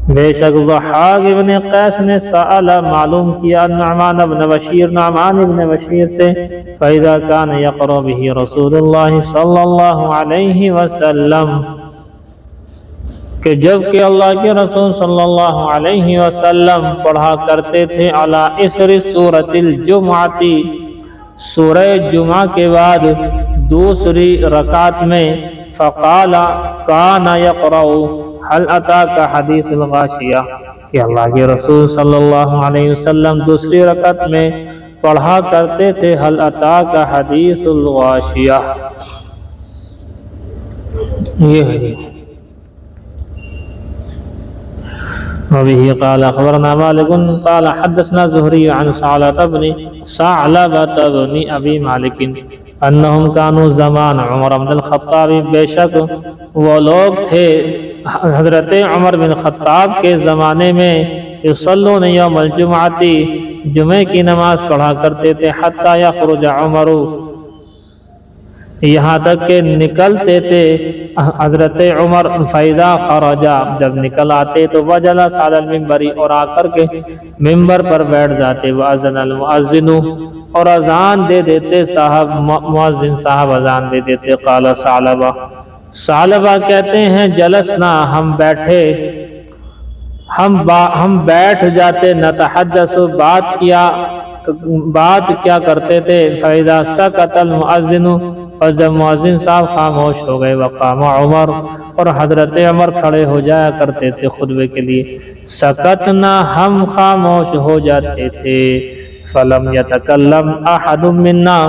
بے شک ضحاک ابن قیس نے سأل معلوم کیا نعمان بن بشیر، نعمان ابن بشیر سے، فَإِذَا كَانَ يَقْرَأُ بِهِ رسول اللہ صلی اللہ علیہ وسلم، کہ جب کہ اللہ کے رسول صلی اللہ علیہ وسلم پڑھا کرتے تھے علی اثر سورۃ الجمعۃ، سورہ جمعہ کے بعد دوسری رکعت میں، فقال کان یقرأ هل اتاک حدیث الغاشیہ، کہ اللہ کے رسول صلی اللہ علیہ وسلم دوسری رکعت میں پڑھا کرتے تھے هل اتاک حدیث الغاشیہ۔ یہ ہے وبه قال اخبرنا مالك قال حدثنا زهري عن ثعلبة بن ابي مالك انهم كانوا زمان عمر بن الخطاب، بے شک وہ لوگ تھے حضرت عمر بن خطاب کے زمانے میں، یصلون یوم الجمعۃ، جمعے کی نماز پڑھا کرتے تھے، حتی یخرج عمر، یہاں تک کہ نکلتے تھے حضرت عمر، فَإِذَا خَرَجَ، جب نکل آتے تو وَجَلَسَ عَلَى الْمِنبَرِ، اور آ کر کے ممبر پر بیٹھ جاتے، وَأَذَنَ الْمُؤَذِّنُ، اور اذان دے دیتے صاحب، مؤذن صاحب اذان دے دیتے۔ قال ثعلبہ، ثعلبہ کہتے ہیں جلسنا، ہم بیٹھے، ہم بیٹھ جاتے، نتحدث، بات کیا کرتے تھے، فَإِذَا سَكَتَ الْمُؤَذِّنُ، اور جب مؤذن صاحب خاموش ہو گئے وقام عمر، اور حضرت عمر کھڑے ہو جایا کرتے تھے خطبے کے لیے، سکتنا ہم خاموش ہو جاتے تھے، فلم یتکلم احد منا،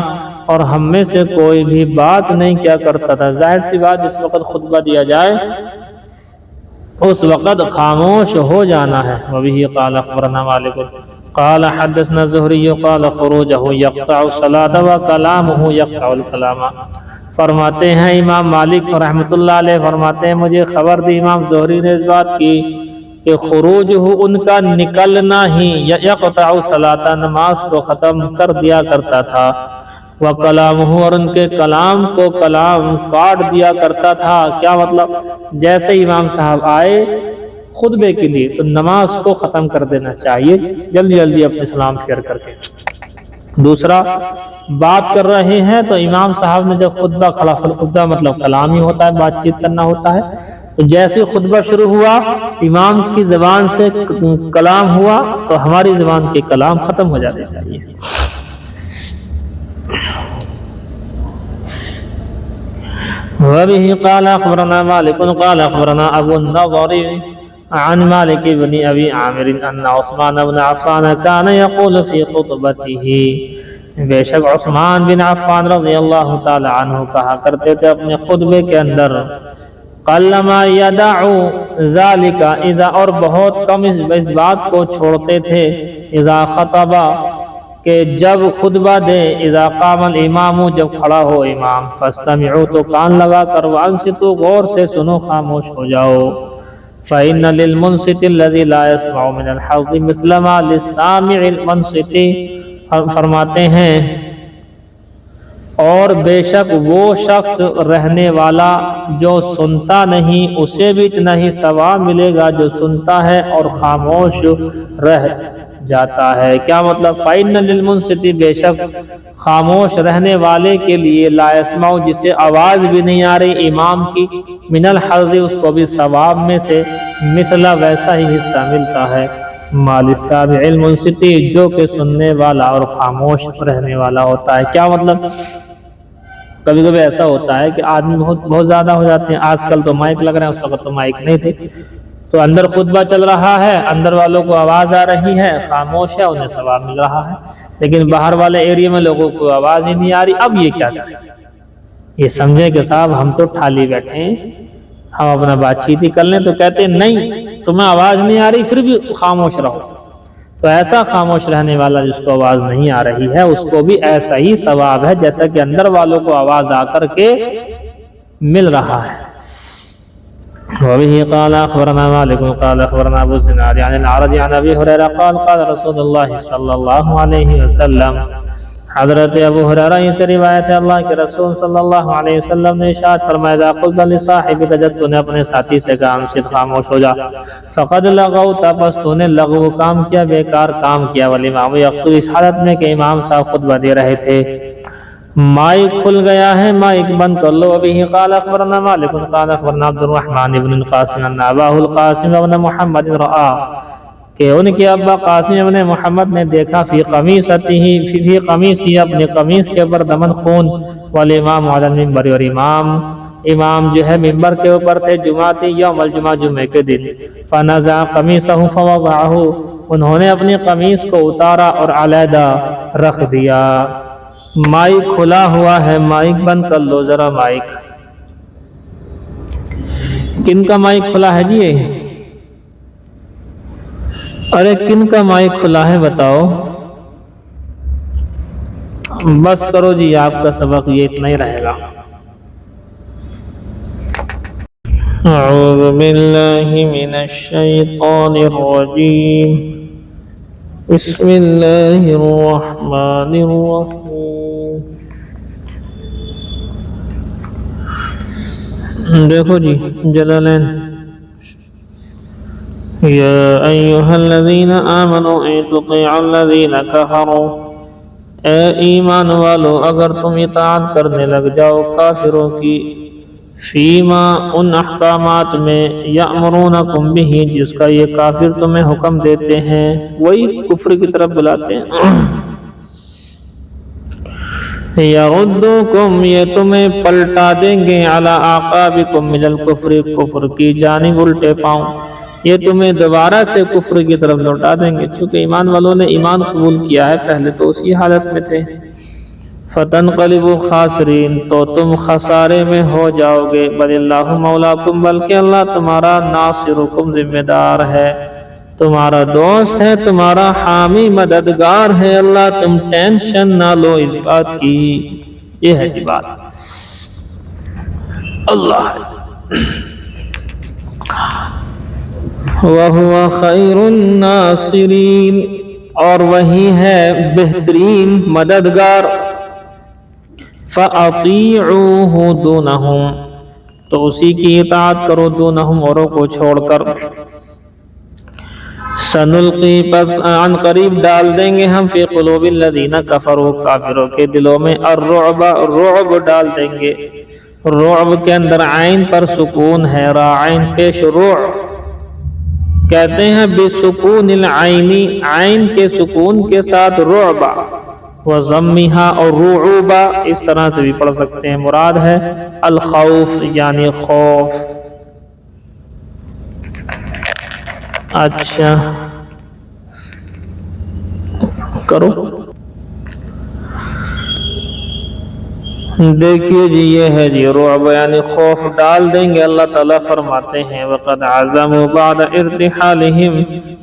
اور ہم میں سے کوئی بھی بات نہیں کیا کرتا تھا۔ ظاہر سی بات جس وقت خطبہ دیا جائے اس وقت خاموش ہو جانا ہے۔ وبه قال اخبرنا مالک قال حدثنا الزهري قال خروجه يقطع الصلاة وكلامه يقطع الكلام۔ فرماتے ہیں امام مالک رحمۃ اللہ علیہ فرماتے ہیں مجھے خبر دی امام زہری نے اس بات کی کہ خروج ان کا نکلنا ہی یقطع الصلاة نماز کو ختم کر دیا کرتا تھا، وکلامہ اور ان کے کلام کو کلام کاٹ دیا کرتا تھا۔ کیا مطلب؟ جیسے امام صاحب آئے خطبے کے لیے تو نماز کو ختم کر دینا چاہیے جلدی جلدی اپنے سلام شیئر کر کے۔ دوسرا، بات کر رہے ہیں تو امام صاحب نے جب خطبہ کھڑا، خطبہ مطلب کلام ہی ہوتا ہے، بات چیت کرنا ہوتا ہے، تو جیسے خطبہ شروع ہوا امام کی زبان سے کلام ہوا تو ہماری زبان کے کلام ختم ہو جانے چاہیے۔ وبه قال اخبرنا مالك قال اخبرنا ابو النضر عن مالك بن ابي عامر ان عثمان بن عفان كان يقول في خطبته، بے شک عثمان بن عفان رضی اللہ تعالی عنہ کہا کرتے تھے اپنے خطبے کے اندر، قلما يدع ذلك اذا، اور بہت کم اس بات کو چھوڑتے تھے، اذا خطبہ کہ جب خطبہ دے، اذا قام الامام جب کھڑا ہو امام، فاستمعوا تو کان لگا کر، وانصتوا غور سے سنو خاموش ہو جاؤ، فإن للمنصت الذي لا يسمع من الحوض مثل ما للسامع المنصت۔ فرماتے ہیں اور بے شک وہ شخص رہنے والا جو سنتا نہیں اسے بھی اتنا ہی ثواب ملے گا جو سنتا ہے اور خاموش رہ جاتا ہے۔ کیا مطلب؟ فَإِنَّ لِلْمُنصِتِ بے شک خاموش رہنے والے کے لیے، لا يسمع جسے آواز بھی نہیں آ رہی امام کی، من الحظ اس کو بھی ثواب میں سے مثلا ویسا ہی حصہ ملتا ہے، مال السامع المنصت جو کہ سننے والا اور خاموش رہنے والا ہوتا ہے۔ کیا مطلب؟ کبھی کبھی ایسا ہوتا ہے کہ آدمی بہت زیادہ ہو جاتے ہیں، آج کل تو مائک لگ رہے ہیں، اس وقت تو مائک نہیں تھے، تو اندر خطبہ چل رہا ہے، اندر والوں کو آواز آ رہی ہے، خاموش ہے، انہیں ثواب مل رہا ہے، لیکن باہر والے ایریا میں لوگوں کو آواز ہی نہیں آ رہی۔ اب یہ کیا کریں؟ یہ سمجھے کہ صاحب ہم تو ٹھالی بیٹھے ہیں، ہم اپنا بات چیت ہی کر لیں، تو کہتے ہیں نہیں تمہیں آواز نہیں آ رہی پھر بھی خاموش رہو۔ تو ایسا خاموش رہنے والا جس کو آواز نہیں آ رہی ہے اس کو بھی ایسا ہی ثواب ہے جیسا کہ اندر والوں کو آواز آ کر کے مل رہا ہے۔ وبه قال اخبرنا مالك قال اخبرنا ابو الزناد عن العرج عن ابي هريره قال قال رسول الله صلی اللہ علیہ وسلم، حضرت ابو ہریرہ سے روایت ہے اللہ کے رسول صلی اللہ علیہ وسلم نے ارشاد فرمایا، اذا قلت لصاحبك جب تو نے اپنے ساتھی سے کہا انصت خاموش ہو جا، فقد لغوت پس تو نے لغو کام کیا، بیکار کام کیا، والامام یخطب اس حالت میں کہ امام صاحب خطبہ دے رہے تھے، مائک کھل گیا ہے مائک بند کر لو۔ ابھی قال اخبرنا مالک قال اخبرنا عبد الرحمن بن القاسم ان اباه القاسم بن محمد رآ کہ ان کے ابا قاسم ابن محمد نے دیکھا فی قمیصہ اپنے قمیص کے اوپر دمن خون، والامام علی المنبر اور امام جو ہے ممبر کے اوپر تھے، جمعہ تھی یوم الجمعہ جمعے کے دن، فنزع قمیصہ فوضعہ انہوں نے اپنی قمیص کو اتارا اور علیحدہ رکھ دیا۔ مائک کھلا ہوا ہے، مائک بند کر لو ذرا مائک۔ کن کا مائک کھلا ہے جی؟ ارے کن کا مائک کھلا ہے بتاؤ؟ بس کرو جی، آپ کا سبق یہ اتنا ہی رہے گا۔ اعوذ باللہ من الشیطان الرجیم، بسم اللہ الرحمن الرحیم۔ دیکھو جی جلالین، یا ایہا الذین آمنوا ان تطیعوا الذین کفروا، اے ایمان والو اگر تم اطاعت کرنے لگ جاؤ کافروں کی، فیما ان احکامات میں، یأمرونکم بہ جس کا یہ کافر تمہیں حکم دیتے ہیں، وہی کفر کی طرف بلاتے ہیں، یردوکم یہ تمہیں پلٹا دیں گے علی اعقابکم من الکفر کفر کی جانب الٹے پاؤں، یہ تمہیں دوبارہ سے کفر کی طرف لوٹا دیں گے، چونکہ ایمان والوں نے ایمان قبول کیا ہے، پہلے تو اسی حالت میں تھے۔ فتنقلبوا خاسرین تو تم خسارے میں ہو جاؤ گے، بل اللہ مولاکم بلکہ اللہ تمہارا ناصرکم ذمہ دار ہے، تمہارا دوست ہے، تمہارا حامی مددگار ہے اللہ، تم ٹینشن نہ لو اس بات کی۔ یہ ہے جی بات اللہ وَهُوَ خَيْرُ النَّاصِرِينَ اور وہی ہے بہترین مددگار۔ فَأَطِيعُوهُ دُونَهُمْ تو اسی کی اطاعت کرو، دونہم اوروں کو چھوڑ کر۔ سنلقی پس عن قریب ڈال دیں گے ہم فی قلوب الذین کفروا کافروں کے دلوں میں الرعب رعب ڈال دیں گے۔ رعب کے اندر عین پر سکون ہے، راعین پیش رعب کہتے ہیں بسکون العینی، عین کے سکون کے ساتھ رعبا وضمھا اور رعوبا اس طرح سے بھی پڑھ سکتے ہیں، مراد ہے الخوف یعنی خوف۔ اچھا کرو دیکھیے جی، یہ ہے جی رعب یعنی خوف ڈال دیں گے۔ اللہ تعالیٰ فرماتے ہیں وَقَدْ عَزَمُوا بَعْدَ ارْتِحَالِهِمْ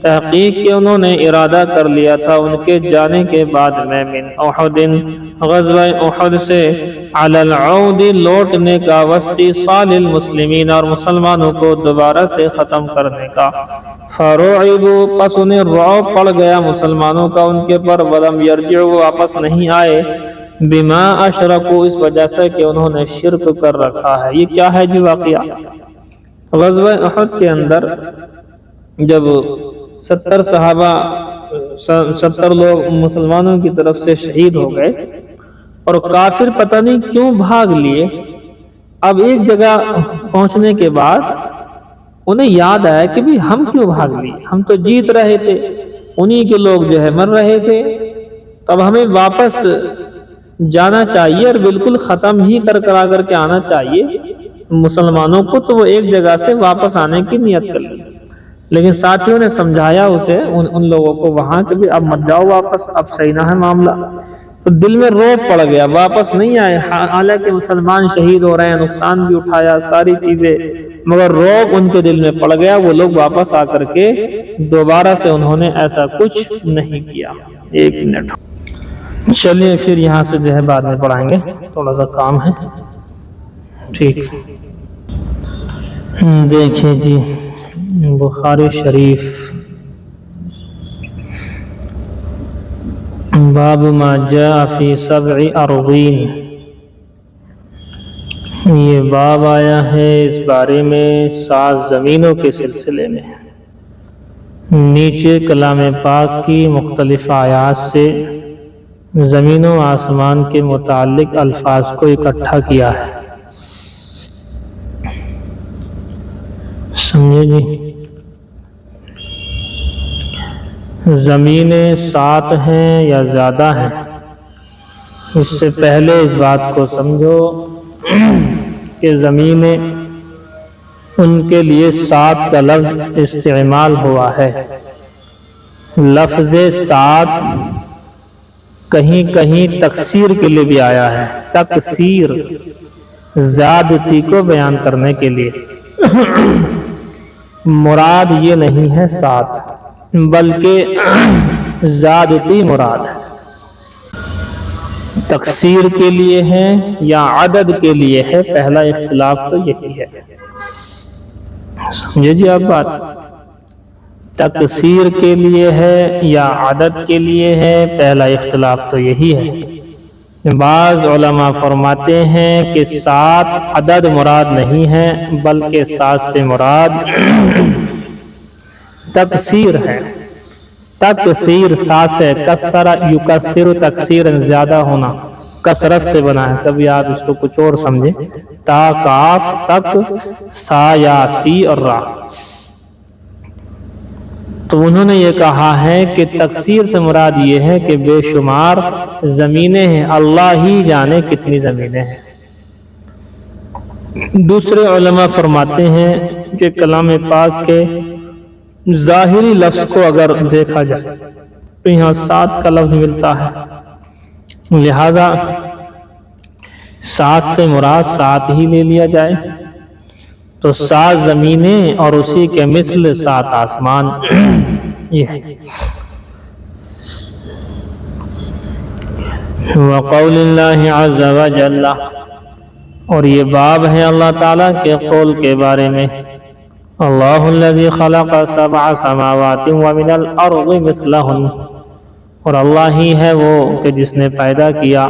تحقیق کہ انہوں نے ارادہ کر لیا تھا ان کے جانے کے بعد میں من احد غزوہ احد سے علی العود لوٹنے کا واستصال المسلمین اور مسلمانوں کو دوبارہ سے ختم کرنے کا۔ فَرُعِبُوا پس انہیں رعب پڑ گیا مسلمانوں کا ان کے پر، وَلَمْ يَرْجِعُوا واپس نہیں آئے، بما اشرکوا اس وجہ سے کہ انہوں نے شرک کر رکھا ہے۔ یہ کیا ہے جی واقعہ؟ غزوہ احد کے اندر جب 70 صحابہ 70 لوگ مسلمانوں کی طرف سے شہید ہو گئے اور کافر پتہ نہیں کیوں بھاگ لیے، اب ایک جگہ پہنچنے کے بعد انہیں یاد آیا کہ بھی ہم کیوں بھاگ لیے، ہم تو جیت رہے تھے، انہی کے لوگ جو ہے مر رہے تھے، تب ہمیں واپس جانا چاہیے اور بالکل ختم ہی کر کے آنا چاہیے مسلمانوں کو۔ تو وہ ایک جگہ سے واپس آنے کی نیت کر لی، لیکن ساتھیوں نے سمجھایا اسے ان لوگوں کو وہاں کہ بھی اب مت جاؤ واپس، اب صحیح نہ ہے معاملہ۔ تو دل میں روب پڑ گیا، واپس نہیں آئے، حالانکہ مسلمان شہید ہو رہے ہیں، نقصان بھی اٹھایا ساری چیزیں، مگر روب ان کے دل میں پڑ گیا۔ وہ لوگ واپس آ کر کے دوبارہ سے انہوں نے ایسا کچھ نہیں کیا۔ ایک منٹ چلیے پھر یہاں سے جو ہے بعد میں پڑھائیں گے، تھوڑا سا کام ہے۔ ٹھیک دیکھیں جی بخاری شریف باب ما جاء فی 7 ارضین، یہ باب آیا ہے اس بارے میں 7 زمینوں کے سلسلے میں۔ نیچے کلام پاک کی مختلف آیات سے زمین و آسمان کے متعلق الفاظ کو اکٹھا کیا ہے، سمجھے جی؟ زمینیں 7 ہیں یا زیادہ ہیں؟ اس سے پہلے اس بات کو سمجھو کہ زمینیں ان کے لیے 7 کا لفظ استعمال ہوا ہے۔ لفظ 7 کہیں کہیں تکثیر کے لیے بھی آیا ہے، تکثیر زیادتی کو بیان کرنے کے لیے۔ مراد یہ نہیں ہے 7 بلکہ زیادتی مراد ہے، تکثیر کے لیے ہے یا عدد کے لیے ہے، پہلا اختلاف تو یہی ہے، سمجھے جی آپ بات؟ تکثیر کے لیے ہے یا عدد کے لیے ہے، پہلا اختلاف تو یہی ہے۔ بعض علماء فرماتے ہیں کہ 7 عدد مراد نہیں ہے بلکہ 7 سے مراد تکثیر ہے۔ تکثیر 7 سے کثر یکثر تکثیرا زیادہ ہونا، کثرت سے بنا ہے، کبھی آپ اس کو کچھ اور سمجھیں، تا کاف تک سا یا سی اور را۔ تو انہوں نے یہ کہا ہے کہ تکثیر سے مراد یہ ہے کہ بے شمار زمینیں ہیں، اللہ ہی جانے کتنی زمینیں ہیں۔ دوسرے علماء فرماتے ہیں کہ کلام پاک کے ظاہری لفظ کو اگر دیکھا جائے تو یہاں 7 کا لفظ ملتا ہے، لہذا 7 سے مراد 7 ہی لے لیا جائے تو 7 زمینیں اور اسی کے مثل 7 آسمان یہ ہے۔ وقول اللہ عز وجل، اور یہ باب ہے اللہ تعالیٰ کے قول کے بارے میں، اللہ الذی خلق 7 سماوات ومن الارض مثلہن، اور اللہ ہی ہے وہ کہ جس نے پیدا کیا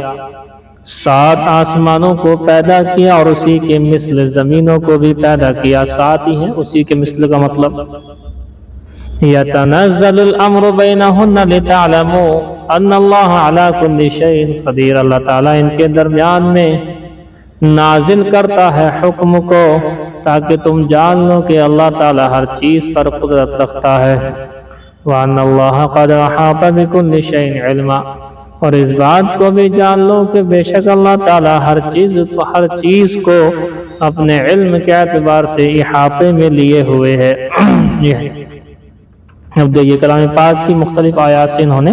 7 آسمانوں کو پیدا کیا اور اسی کے مثل زمینوں کو بھی پیدا کیا، 7 ہی ہیں، اسی کے مثل کا مطلب یتنزل الامر بینہن لتعلموا ان اللہ علی کل شیء قدیر، اللہ تعالیٰ ان کے درمیان میں نازل کرتا ہے حکم کو تاکہ تم جان لو کہ اللہ تعالیٰ ہر چیز پر قدرت رکھتا ہے، وَأَنَّ اللَّهَ قَدْ أَحَاطَ بِكُلِّ شَيْءٍ عِلْمًا، اور اس بات کو بھی جان لو کہ بے شک اللہ تعالیٰ ہر چیز کو اپنے علم کے اعتبار سے احاطے میں لیے ہوئے ہے۔ اب دیکھیے کلام پاک کی مختلف آیات سے انہوں نے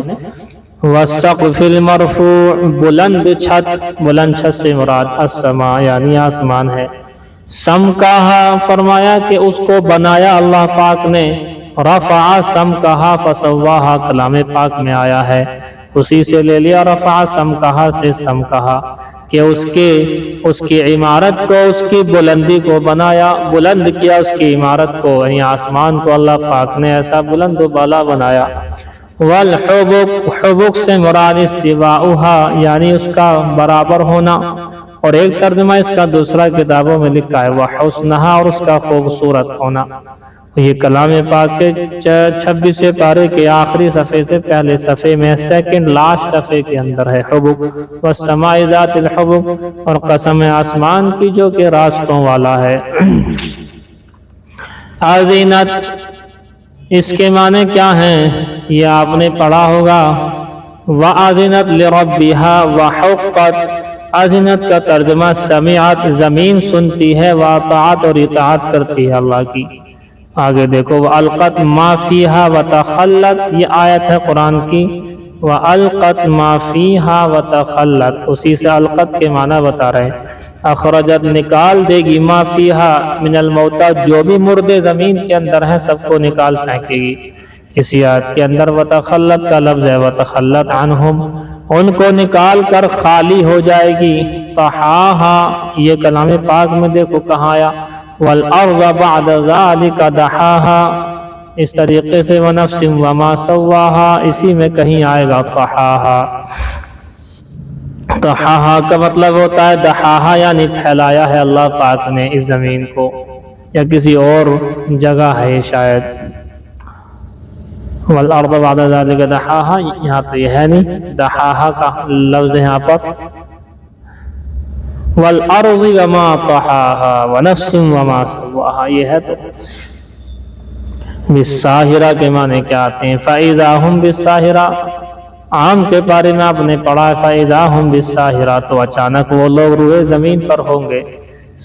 وَالسَّقْفِ الْمَرْفُوعِ، بلند چھت سے مراد السماء یعنی آسمان ہے، سمکاہا فرمایا کہ اس کو بنایا اللہ پاک نے، رفع سمکاہا فسواہا کلام پاک میں آیا ہے، اسی سے لے لیا رفع سمکاہا سے سمکاہا کہ اس کی عمارت کو، اس کی بلندی کو بنایا، بلند کیا اس کی عمارت کو، یعنی آسمان کو اللہ پاک نے ایسا بلند و بالا بنایا۔ والحبک، حبک سے مراد استواؤہا یعنی اس کا برابر ہونا، اور ایک ترجمہ اس کا دوسرا کتابوں میں لکھا ہے وحسنہا، اور اس کا خوبصورت ہونا۔ یہ کلام پاک کے 26 پارے کے آخری صفحے سے پہلے صفحے میں سیکنڈ لاسٹ صفحے کے اندر ہے حبک، والسماء ذات الحبک، اور قسم آسمان کی جو کہ راستوں والا ہے۔ اذنت، اس کے معنی کیا ہیں یہ آپ نے پڑھا ہوگا، وَأَذِنَتْ لِرَبِّهَا وَحُقَّتْ، اذنت کا ترجمہ سمعت زمین سنتی ہے، وَأَطَاعَتْ اور اطاعت کرتی ہے اللہ کی۔ آگے دیکھو وَأَلْقَتْ مَا فِيهَا وَتَخَلَّتْ، یہ آیت ہے قرآن کی، وَأَلْقَتْ مَا فِيهَا وَتَخَلَّتْ، اسی سے القت کے معنی بتا رہے ہیں۔ اخرجت نکال دے گی، ما فیہا من الموتى، جو بھی مردے زمین کے اندر ہیں سب کو نکال پھینکے گی۔ اسی آیت کے اندر وتخلت کا لفظ ہے، وتخلت عنہم، ان کو نکال کر خالی ہو جائے گی۔ طحاہا، یہ کلام پاک میں دیکھو کہاں آیا، والارض بعد ذلك دحاہا، اس طریقے سے ونفس وما سواہا، اسی میں کہیں آئے گا طحاہا۔ طحاہا کا مطلب ہوتا ہے دحاہا یعنی پھیلایا ہے اللہ پاک نے اس زمین کو، یا کسی اور جگہ ہے شاید۔ والارض بعد ذلك دحاہا، یہاں تو یہ ہے نہیں، دحاہا کا لفظ یہاں پر، والارض وما طحاہا ونفس وما سواہا، یہ ہے تو۔ بالساہرہ کے معنی کیا آتے ہیں، فَإِذَا هُمْ بِالسَّاہرہ، عام کے بارے میں آپ نے پڑھا ہے فَإِذَا هُمْ بِالسَّاہرہ، تو اچانک وہ لوگ روئے زمین پر ہوں گے۔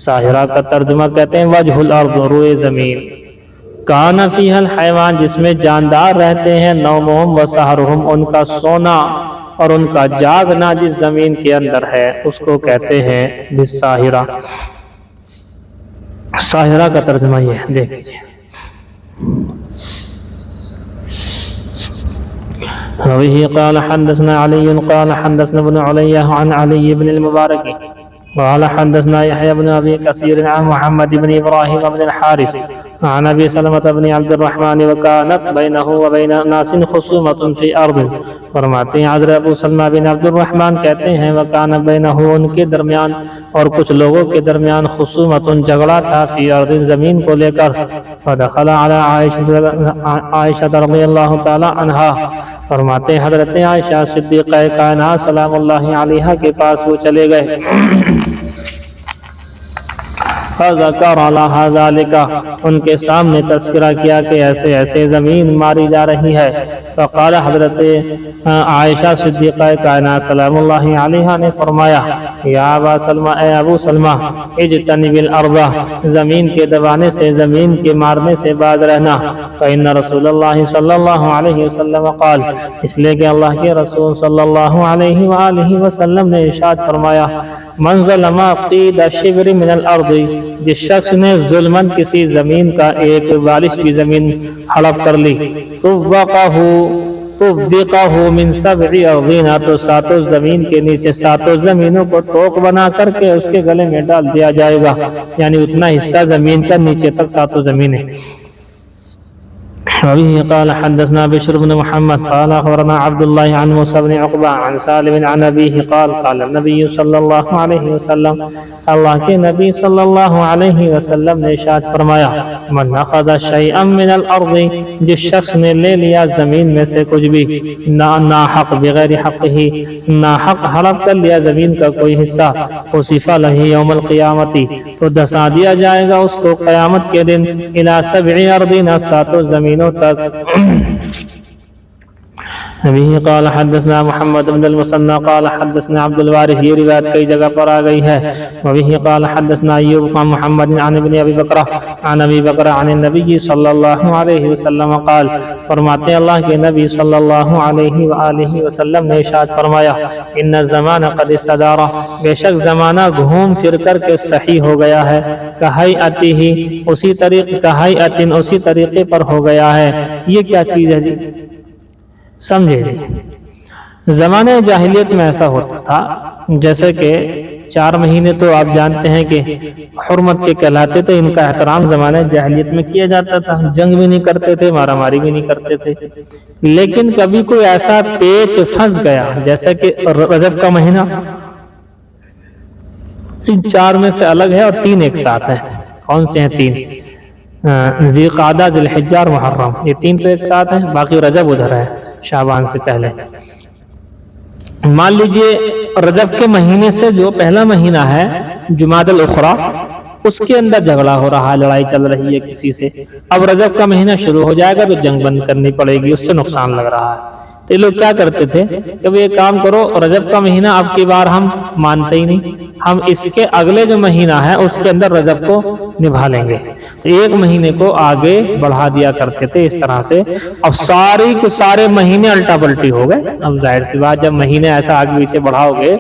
ساہرہ کا ترجمہ کہتے ہیں وجہ الارض، روئے زمین۔ کان فیہا الحیوان، جس میں جاندار رہتے ہیں، نومہم وسحرہم، ان کا سونا اور ان کا جاگنا جس زمین کے اندر ہے اس کو کہتے ہیں بالساہرہ۔ ساہرہ کا ترجمہ یہ ہے، دیکھ لیجیے۔ وبه قال حدثنا علي قال حدثنا ابن علي عن علي بن المبارك قال حدثنا يحيى بن ابي كثير عن محمد بن ابراهيم بن الحارث عن ابي سلمة بن عبد الرحمن وكانت بينه وبين ناس خصومة في ارض، فرماتے ہیں حضرت ابو سلمہ بن عبد الرحمن کہتے ہیں وكانت بينه، ان کے درمیان اور کچھ لوگوں کے درمیان خصومة جھگڑا تھا، فی ارض زمین کو لے کر، فدخل على عائشہ رضی اللہ تعالی عنہا، فرماتے ہیں حضرت عائشہ صدیقہ کائنات سلام اللہ علیہا کے پاس وہ چلے گئے، فذکر لها ذلك، ان کے سامنے تذکرہ کیا کہ ایسے ایسے زمین ماری جا رہی ہے۔ فقال حضرت عائشہ صدیقہ کائنات سلام اللہ علیہا نے فرمایا یا ابا سلمہ، اے ابو سلمہ، اجتنب الارض، زمین کے دبانے سے، زمین کے مارنے سے باز رہنا۔ فإن رسول اللہ صلی اللہ علیہ وسلم قال، اس لیے کہ اللہ کے رسول صلی اللہ علیہ وآلہ وسلم نے ارشاد فرمایا من ظلم قید شبر من الارض، جس شخص نے ظلمن کسی زمین کا ایک بالش کی زمین ہڑپ کر لی، طبقہ من سبع ارضین، تو ساتوں زمین کے نیچے ساتوں زمینوں کو ٹوک بنا کر کے اس کے گلے میں ڈال دیا جائے گا، یعنی اتنا حصہ زمین کا نیچے تک ساتوں زمینیں۔ وبه قال حدثنا بشر بن محمد قال أخبرنا عبد الله عن موسى بن عقبة عن سالم عن أبيه قال قال النبي صلى الله عليه وسلم، اللہ کے نبی صلی اللہ علیہ وسلم نے ارشاد فرمایا من اخذ شيئا من الارض، جس شخص نے لے لیا زمین میں سے کچھ بھی، ناحق بغیر حق ہی، ناحق ہڑپ کر لیا زمین کا کوئی حصہ، وصف له یوم القیامت، تو دسا دیا جائے گا اس کو قیامت کے دن الى سبع ارضین، ساتوں زمینوں تک۔ ابھی قال حدثنا محمد بن المثنى قال حدثنا عبد الوارث، یہ روایت کئی جگہ پر آ گئی ہے۔ وبه قال حدثنا ایوب عن محمد عن ابن ابی بکرہ عن ابی بکرہ عن النبی صلی اللہ علیہ وسلم قال، فرماتے ہیں اللہ کے نبی صلی اللہ علیہ وآلہ وسلم نے ارشاد فرمایا ان الزمان قد استدار، بے شک زمانہ گھوم پھر کر کے صحیح ہو گیا ہے، کہیئتہ، اسی طریقے پر ہو گیا ہے۔ یہ کیا چیز ہے جی؟ سمجھے جی، زمانے جاہلیت میں ایسا ہوتا تھا جیسے کہ 4 مہینے تو آپ جانتے ہیں کہ حرمت کے کہلاتے تھے، ان کا احترام زمانے جاہلیت میں کیا جاتا تھا، جنگ بھی نہیں کرتے تھے، مارا ماری بھی نہیں کرتے تھے۔ لیکن کبھی کوئی ایسا پیچ پھنس گیا جیسے کہ رجب کا مہینہ ان 4 میں سے الگ ہے اور 3 ایک ساتھ ہیں۔ کون سے ہیں 3؟ ذی قعدہ، ذی الحجہ اور محرم، یہ 3 تو ایک ساتھ ہیں، باقی رجب ادھر ہے شعبان سے پہلے۔ مان لیجئے رجب کے مہینے سے جو پہلا مہینہ ہے جمادی الاخری، اس کے اندر جھگڑا ہو رہا ہے، لڑائی چل رہی ہے کسی سے۔ اب رجب کا مہینہ شروع ہو جائے گا تو جنگ بند کرنی پڑے گی، اس سے نقصان لگ رہا ہے۔ تو یہ لوگ کیا کرتے تھے کہ وہ ایک کام کرو، رجب کا مہینہ اب کی بار ہم مانتے ہی نہیں، ہم اس کے اگلے جو مہینہ ہے اس کے اندر رجب کو نبھا لیں گے، تو 1 مہینے کو آگے بڑھا دیا کرتے تھے اس طرح سے۔ اب سارے مہینے الٹا پلٹی ہو گئے۔ اب ظاہر سی بات، جب مہینے ایسا آگے پیچھے بڑھاؤ گے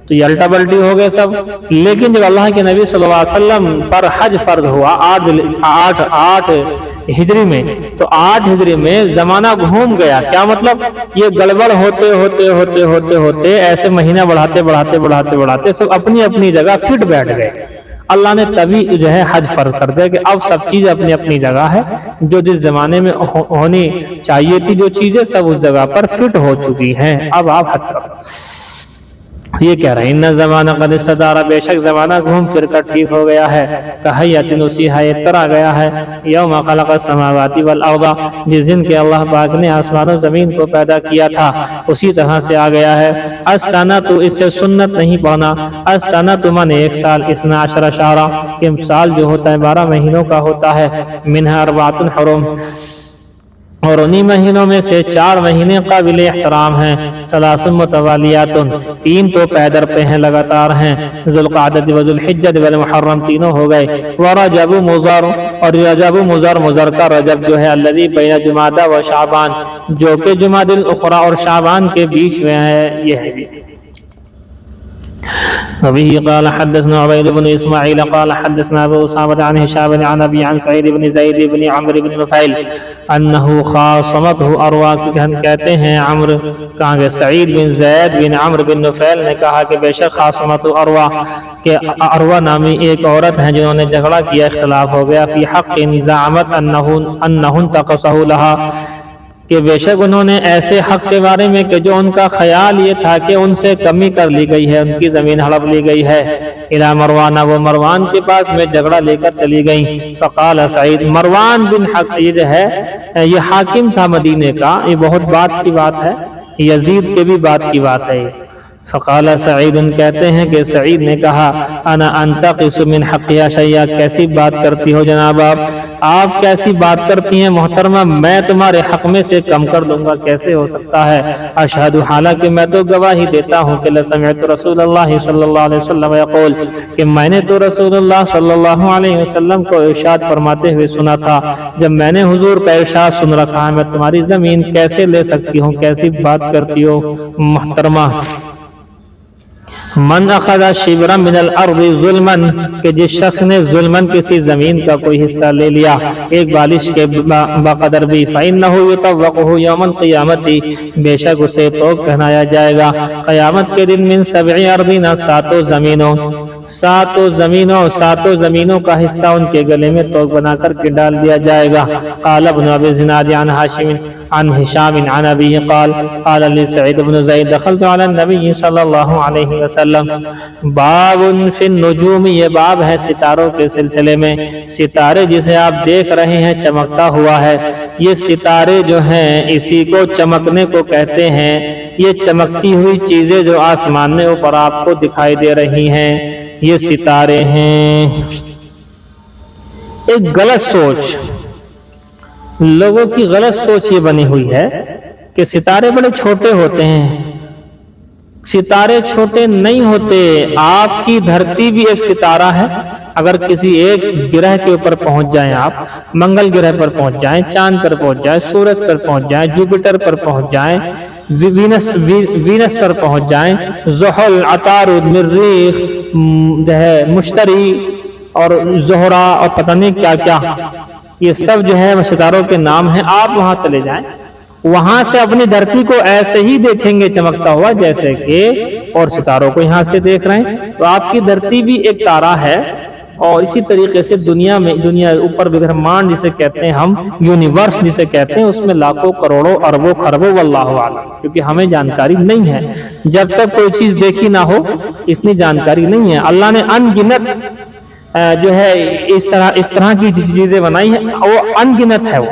تو یہ الٹا پلٹی ہو گئے سب۔ لیکن جب اللہ کے نبی صلی اللہ علیہ وسلم پر حج فرض ہوا 8 ہجری میں، تو 8 ہجری میں زمانہ گھوم گیا۔ کیا مطلب؟ یہ گڑبڑ ہوتے ایسے مہینہ بڑھاتے سب اپنی اپنی جگہ فٹ بیٹھ گئے۔ اللہ نے تبھی جو ہے حج فرض کر دیا کہ اب سب چیز اپنی اپنی جگہ ہے، جو جس زمانے میں ہونی چاہیے تھی جو چیزیں سب اس جگہ پر فٹ ہو چکی ہیں، اب آپ حج کرو۔ یہ کہہ رہے ہیں ان زمانہ قد استدار، بے شک زمانہ گھوم پھر کر ٹھیک ہو گیا ہے، کہیت اسی حیت پر آ گیا ہے، یوم خلق السماوات والارض، جس دن کے اللہ پاک نے آسمان و زمین کو پیدا کیا تھا اسی طرح سے آ گیا ہے۔ السنۃ، اس سے سنت نہیں پڑھنا، السنۃ من 1 سال، 12 شہرا، کہ سال جو ہوتا ہے 12 مہینوں کا ہوتا ہے، منها 4 حرم، اور انہی مہینوں میں سے 4 مہینے قابل احترام ہیں، 3 متوالیات، 3 تو پیدر پہ ہیں، لگاتار ہیں، ذوالقعدۃ وذوالحجۃ والمحرم، تینوں ہو گئے، ورجب مضر، اور رجب مضر کا رجب جو ہے، الذی بین جمادی و شعبان، جو کہ جمادی الاخری اور شعبان کے بیچ میں ہے، یہ ہے۔ وبه قال حدثنا عبيد بن اسماعيل قال حدثنا ابو اسامه عن هشام عن ابي عن سعيد بن زيد بن عمرو بن نفيل انه خاصمته اروى، کہتے ہیں عمرو، کہا کہ سعید بن زید بن عمرو بن نفیل نے کہا کہ بے شک خاصمته اروى، کہ اروى نامی ایک عورت ہے جنہوں نے جھگڑا کیا، اختلاف ہو گیا، فی حق زعمت انه انتقصه لها، کہ بے شک انہوں نے ایسے حق کے بارے میں کہ جو ان کا خیال یہ تھا کہ ان سے کمی کر لی گئی ہے، ان کی زمین ہڑپ لی گئی ہے، الى مروان، وہ مروان کے پاس میں جھگڑا لے کر چلی گئیں۔ فقال سعید، مروان بن حق یہ ہے، یہ حاکم تھا مدینے کا، یہ بہت بات کی بات ہے، یزید کے بھی بات کی بات ہے۔ فقال سعید، کہتے ہیں کہ سعید نے کہا انا انتقص من حقها شیئا، کیسی بات کرتی ہو جناب آپ کیسی بات کرتی ہیں محترمہ، میں تمہارے حق میں سے کم کر دوں گا، کیسے ہو سکتا ہے؟ اشہد، حالانکہ میں تو گواہی دیتا ہوں کہ لسمعت رسول اللہ صلی اللہ علیہ وسلم یقول، کہ میں نے تو رسول اللہ صلی اللہ علیہ وسلم کو ارشاد فرماتے ہوئے سنا تھا، جب میں نے حضور کا ارشاد سن رکھا ہے، میں تمہاری زمین کیسے لے سکتی ہوں، کیسی بات کرتی ہو محترمہ۔ من اخذ شبرا من الارض ظلما، کہ جس شخص نے ظلمن کسی زمین کا کوئی حصہ لے لیا ایک بالش کے بقدر بھی، فإنه يطوقه يوم القيامة، بے شک اسے طوق پہنایا جائے گا قیامت کے دن، من 7 ارضین، ساتوں زمینوں کا حصہ ان کے گلے میں طوق بنا کر کے ڈال دیا جائے گا۔ قال ابن ابی زناد عن ہشام عن ابی قال قال لی سعید بن زید دخلت علی النبی صلی اللہ علیہ وسلم۔ باب فی النجوم، یہ باب ہے ستاروں کے سلسلے میں۔ ستارے جسے آپ دیکھ رہے ہیں چمکتا ہوا ہے، یہ ستارے جو ہیں اسی کو چمکنے کو کہتے ہیں۔ یہ چمکتی ہوئی چیزیں جو آسمان میں اوپر آپ کو دکھائی دے رہی ہیں، یہ ستارے ہیں۔ ایک غلط سوچ، لوگوں کی غلط سوچ یہ بنی ہوئی ہے کہ ستارے بڑے چھوٹے ہوتے ہیں۔ ستارے چھوٹے نہیں ہوتے، آپ کی دھرتی بھی ایک ستارہ ہے۔ اگر کسی ایک گرہ کے اوپر پہنچ جائیں، آپ منگل گرہ پر پہنچ جائیں، چاند پر پہنچ جائیں، سورج پر پہنچ جائیں، جوپیٹر پر پہنچ جائیں، وینس پر پہنچ جائیں، زحل، عطارد، مریخ، مشتری اور زہرہ اور پتہ نہیں کیا کیا، یہ سب جو ہے ستاروں کے نام ہیں۔ آپ وہاں چلے جائیں، وہاں سے اپنی دھرتی کو ایسے ہی دیکھیں گے چمکتا ہوا جیسے کہ اور ستاروں کو یہاں سے دیکھ رہے ہیں۔ تو آپ کی دھرتی بھی ایک تارہ ہے، اور اسی طریقے سے دنیا اوپر برہمانڈ جسے کہتے ہیں ہم، یونیورس جسے کہتے ہیں، اس میں لاکھوں کروڑوں اربوں خربوں واللہ اعلم، کیونکہ ہمیں جانکاری نہیں ہے۔ جب تک کوئی چیز دیکھی نہ ہو اتنی جانکاری نہیں ہے۔ اللہ نے ان گنت جو ہے اس طرح کی چیزیں بنائی ہیں، وہ ان گنت ہے وہ۔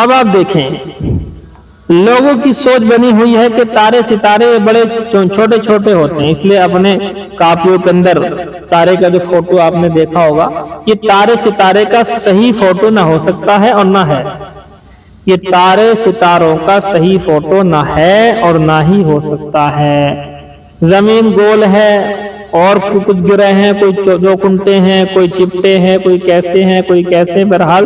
اب آپ دیکھیں، لوگوں کی سوچ بنی ہوئی ہے کہ تارے ستارے بڑے چھوٹے چھوٹے ہوتے ہیں، اس لیے اپنے کاپیوں کے اندر تارے کا جو فوٹو آپ نے دیکھا ہوگا، یہ تارے ستارے کا صحیح فوٹو نہ ہو سکتا ہے اور نہ ہے۔ یہ تارے ستاروں کا صحیح فوٹو نہ ہے اور نہ ہی ہو سکتا ہے۔ زمین گول ہے اور کچھ گرہ ہیں، کوئی چوکنٹے ہیں، کوئی چپٹے ہیں، کوئی کیسے ہیں، کوئی کیسے۔ بہرحال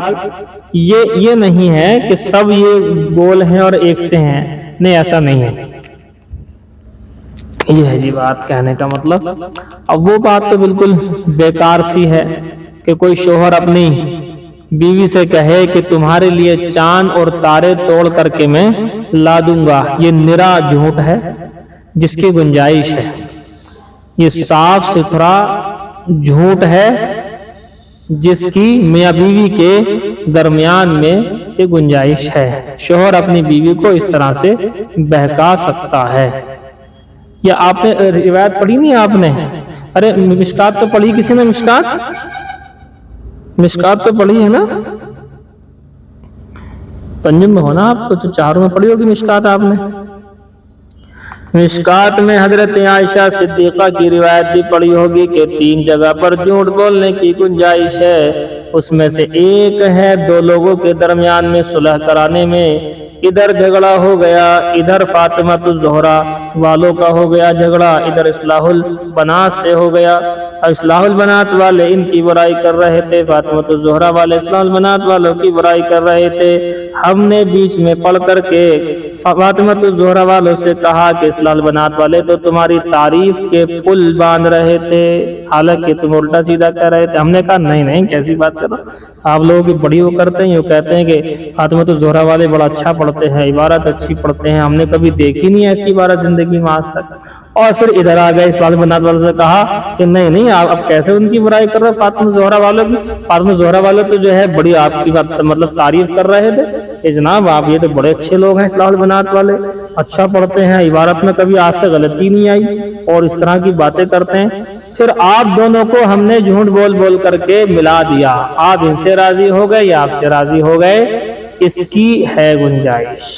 یہ نہیں ہے کہ سب یہ گول ہیں اور ایک سے ہیں، نہیں، ایسا نہیں ہے۔ یہ ہے جی بات کہنے کا مطلب۔ اب وہ بات تو بالکل بیکار سی ہے کہ کوئی شوہر اپنی بیوی سے کہے کہ تمہارے لیے چاند اور تارے توڑ کر کے میں لا دوں گا، یہ نرا جھوٹ ہے جس کی گنجائش ہے۔ یہ صاف ستھرا جھوٹ ہے جس کی میاں بیوی کے درمیان میں یہ گنجائش ہے۔ شوہر اپنی بیوی کو اس طرح سے بہکا سکتا ہے۔ یا آپ نے روایت پڑھی نہیں؟ آپ نے ارے مشکات تو پڑھی، کسی نے مشکات تو پڑھی ہے نا؟ پنجم میں ہونا آپ کو، تو چاروں میں پڑھی ہوگی مشکات آپ نے۔ مشکات میں حضرت عائشہ صدیقہ کی روایت بھی پڑھی ہوگی کہ 3 جگہ پر جھوٹ بولنے کی گنجائش ہے۔ اس میں سے ایک ہے 2 لوگوں کے درمیان میں صلح کرانے میں، ادھر جھگڑا ہو گیا، ادھر فاطمہ الزہرا والوں کا ہو گیا جھگڑا، ادھر اصلاح البنات سے ہو گیا۔ اصلاح البنات والے ان کی برائی کر رہے تھے، فاطمہ الزہرا والے اصلاح البنات والوں کی برائی کر رہے تھے۔ ہم نے بیچ میں پڑھ کر کے فاطمہ الزہرا والوں سے کہا کہ اصلاح البنات والے تو تمہاری تعریف کے پل باندھ رہے تھے، حالانکہ تم الٹا سیدھا کہہ رہے تھے۔ ہم نے کہا نہیں کیسی بات کر رہا، آپ لوگوں کی بڑی وہ کرتے ہیں، یہ کہتے ہیں کہ فاطمہ الزہرا والے بڑا اچھا پڑھتے ہیں، عبارت اچھی پڑھتے ہیں، ہم نے کبھی دیکھی نہیں ایسی عبارت زندگی میں آج تک۔ اور پھر ادھر آ گئے اصلاح البنات والوں سے کہا کہ نہیں آپ اب کیسے ان کی برائی کر رہے ہیں فاطمہ الزہرا والوں کی؟ فاطمہ الزہرا والے تو جو ہے بڑی آپ کی بات مطلب تعریف کر رہے تھے کہ جناب آپ یہ تو بڑے اچھے لوگ ہیں، اصلاح البنات والے اچھا پڑھتے ہیں، عبارت میں کبھی آج تک غلطی نہیں آئی، اور اس طرح کی باتیں کرتے ہیں۔ پھر آپ دونوں کو ہم نے جھوٹ بول کر کے ملا دیا، آپ ان سے راضی ہو گئے یا آپ سے راضی ہو گئے، اس کی ہے گنجائش۔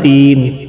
3,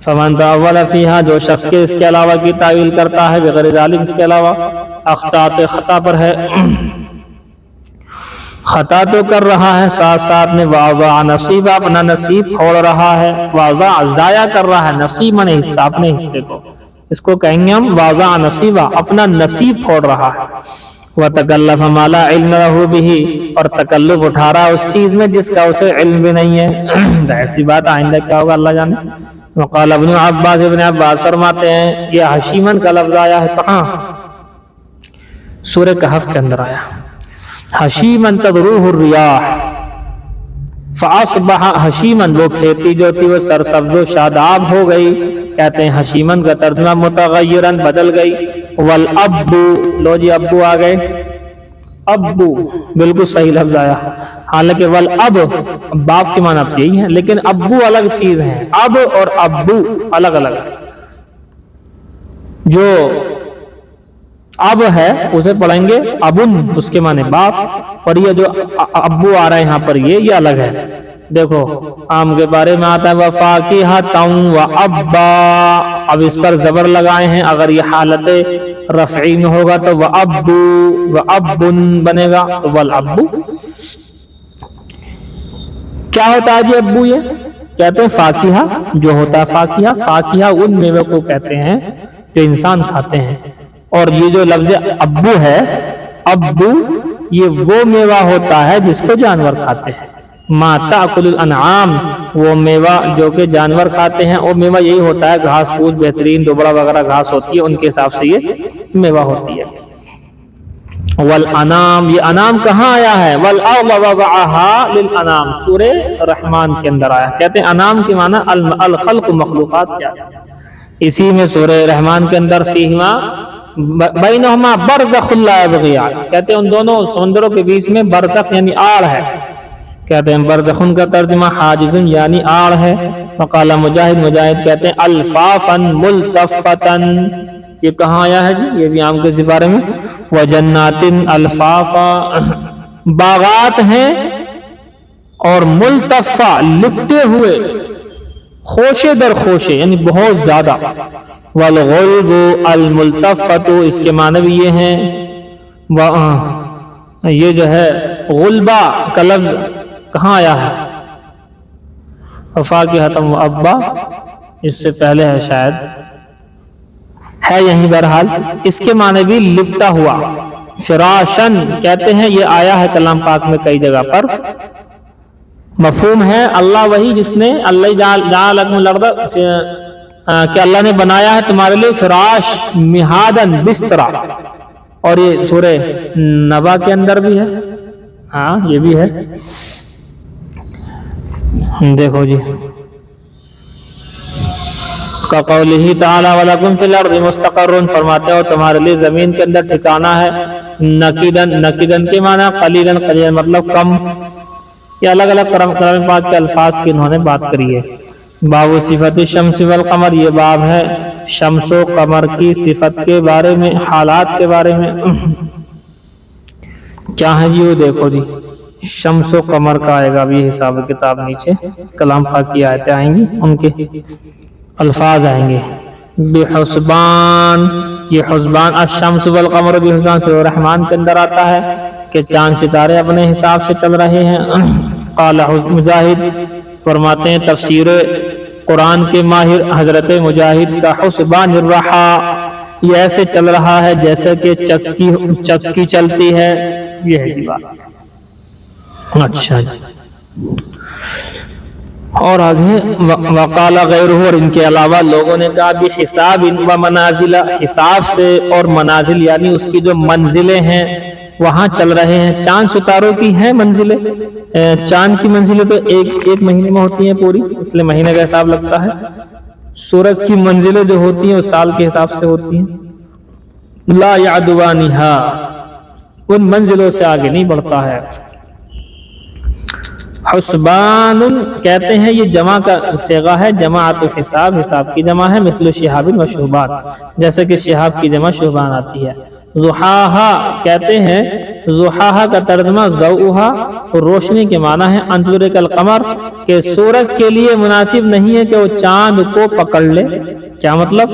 فمن تأول فیہا، جو شخص کے اس کے علاوہ کی تعویل کرتا ہے، بغیر ذالک، اس کے علاوہ، اخطأت، خطا پر ہے، خطا تو کر رہا ہے، ساتھ ساتھ میں واضع نصیب، اپنا نصیب پھوڑ رہا ہے، واضع ضائع کر رہا ہے، نصیب من حصہ، اپنے حصے کو، اس کو کہیں گے ہم واضع نصیبہ، اپنا نصیب پھوڑ رہا ہے، وتکلف ما لا علم له به، اور تکلف اٹھا رہا اس چیز میں جس کا اسے علم بھی نہیں ہے، ایسی بات آئندہ کیا ہوگا اللہ جانے۔ وقال ابن عباس، ابن عباس فرماتے ہیں یہ حشیمن کا لفظ آیا ہے کہاں؟ سورہ کہف کے اندر آیا، حشیمن تذروہ الریاح فاصبح حشیمن، وہ کھیتی جو تھی وہ سرسبز و شاداب ہو گئی، کہتے ہیں حشیمن کا ترجمہ متغیرن، بدل گئی، والابو، لو جی ابو آ گئے، ابو بالکل صحیح لفظ آیا، حالانکہ والاب باپ کے معنی اب یہی ہے، لیکن ابو الگ چیز ہے، اب اور ابو الگ الگ ہے۔ جو اب ہے اسے پڑھیں گے ابن، اس کے معنی باپ، اور یہ جو ابو آ رہا ہے یہاں پر یہ الگ ہے۔ دیکھو آم کے بارے میں آتا ہے وفاکہۃ وابا، اب اس پر زبر لگائے ہیں، اگر یہ حالت رفعی میں ہوگا تو وابو، وابن بنے گا، تو والابو کیا ہوتا ہے جی ابو؟ یہ کہتے ہیں فاکہہ، جو ہوتا ہے فاکہہ، فاکہہ ان میوے کو کہتے ہیں جو انسان کھاتے ہیں، اور یہ جو لفظ ابو ہے، ابو یہ وہ میوہ ہوتا ہے جس کو جانور کھاتے ہیں، ما تأکل الانعام، وہ میوہ جو کہ جانور کھاتے ہیں، وہ میوہ یہی ہوتا ہے، گھاس پھوس بہترین دوبڑا وغیرہ گھاس ہوتی ہے، ان کے حساب سے یہ میوہ ہوتی ہے۔ والانام، یہ انام کہاں آیا ہے؟ والارض وضعها للانام، سورہ رحمان کے اندر آیا، کہتے ہیں انام کے معنی الخلق، مخلوقات کیا ہے، اسی میں سورہ رحمان کے اندر فیہما بینہما برزخ لا یبغیان، کہتے ہیں ان دونوں سمندروں کے بیچ میں برزخ یعنی آڑ ہے، کہتے ہیں برزخن کا ترجمہ حاجز یعنی آڑ ہے۔ وقال مجاہد، مجاہد کہتے ہیں الفافا ملتفتا، یہ کہاں آیا ہے جی؟ یہ بھی عام کے بارے میں، وجنات الفافا، باغات ہیں، اور ملتفا لپٹے ہوئے، خوشے در خوشے یعنی بہت زیادہ، والغلب الملتفت، اس کے معنی بھی یہ ہیں، یہ جو ہے غلبہ کا لفظ کہاں آیا ہے؟ فاکہۃ وابا، اس سے پہلے ہے شاید، ہے یہیں بہرحال، اس کے معنی بھی لپٹا ہوا، فراشن کہتے ہیں، یہ آیا ہے کلام پاک میں کئی جگہ پر، مفہوم ہے اللہ وہی جس نے اللہ جعل لکم الارض، کہ اللہ نے بنایا ہے تمہارے لیے فراش، مہادن بسترا، اور یہ سورہ نبا کے اندر بھی ہے، ہاں یہ بھی ہے، دیکھو جی قولہ تعالی وَلَكُمْ فِي الْأَرْضِ مُسْتَقَرٌ، فرماتے ہو تمہارے لیے زمین کے اندر ٹھکانہ ہے، نقیدن، نقیدن کے معنی قلیلاً، قلیلاً مطلب کم، یہ الگ الگ قرآن پاک کے الفاظ کی انہوں نے بات کری ہے۔ باب صفت الشمس والقمر، یہ باب ہے شمس و قمر کی صفت کے بارے میں، حالات کے بارے میں، کیا ہے جی وہ دیکھو جی، شمس و قمر کا آئے گا بھی حساب کتاب، نیچے کلام پاک کی آیتیں آئیں گی، ان کے الفاظ آئیں گے، بحسبان، یہ حسبان، الشمس والقمر بحسبان، سورہ رحمان کے اندر آتا ہے کہ چاند ستارے اپنے حساب سے چل رہے ہیں۔ قال مجاہد فرماتے ہیں تفسیر قرآن کے ماہر حضرت مجاہد کا، حسبان الرحا، یہ ایسے چل رہا ہے جیسے کہ چکی چلتی ہے، یہ ہے جی بات۔ اچھا جی، اور آگے وقال غیرہ، اور ان کے علاوہ لوگوں نے کہا بحساب و منازل، حساب سے اور منازل یعنی اس کی جو منزلیں ہیں وہاں چل رہے ہیں۔ چاند ستاروں کی ہیں منزلیں، چاند کی منزلیں تو ایک مہینے میں ہوتی ہیں پوری، اس لیے مہینے کا حساب لگتا ہے، سورج کی منزلیں جو ہوتی ہیں وہ سال کے حساب سے ہوتی ہیں۔ لا یعدوانہا، ان منزلوں سے آگے نہیں بڑھتا ہے۔ حسبان کہتے ہیں یہ جمع کا صیغہ ہے، جماعت حساب، حساب کی جمع ہے، مثل شہاب و شہبان، جیسے کہ شہاب کی جمع شہبان آتی ہے۔ ضحاہا کہتے ہیں، ضحاہا کا ترجمہ ضوءہا روشنی کے معنی ہے، ان تدرک القمر کہ سورج کے لیے مناسب نہیں ہے کہ وہ چاند کو پکڑ لے۔ کیا مطلب؟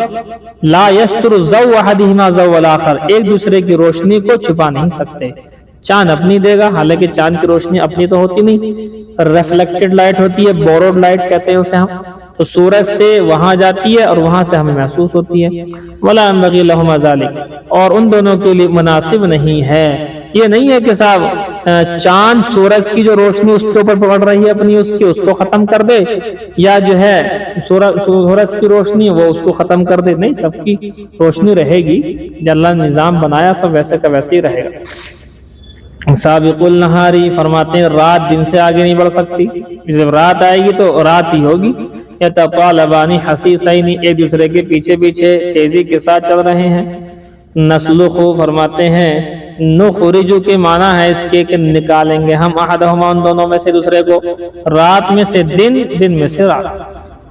لا یستر ضوء احدہما ضوء الاخر، ایک دوسرے کی روشنی کو چھپا نہیں سکتے۔ چاند اپنی دے گا، حالانکہ چاند کی روشنی اپنی تو ہوتی نہیں، ریفلیکٹڈ لائٹ ہوتی ہے، بوروڈ لائٹ کہتے ہیں اسے ہم، تو سورج سے وہاں جاتی ہے اور وہاں سے ہمیں محسوس ہوتی ہے۔ ولا ينبغي لهما ذلك، اور ان دونوں کے لیے مناسب نہیں ہے، یہ نہیں ہے کہ صاحب چاند سورج کی جو روشنی اس کے اوپر پڑ رہی ہے اپنی اس کو ختم کر دے، یا جو ہے سورج کی روشنی وہ اس کو ختم کر دے، نہیں، سب کی روشنی رہے گی، جو اللہ نے نظام بنایا سب ویسے کا ویسے ہی رہے گا۔ سابق النہاری فرماتے ہیں رات دن سے آگے نہیں بڑھ سکتی، جب رات آئے گی تو رات ہی ہوگی۔ یتطالبان حثیثین، ایک دوسرے کے پیچھے پیچھے تیزی کے ساتھ چل رہے ہیں۔ نسلخ فرماتے ہیں نخرجو کے معنی ہے اس کے کہ نکالیں گے ہم احدہما ان دونوں میں سے دوسرے کو، رات میں سے دن، دن میں سے رات۔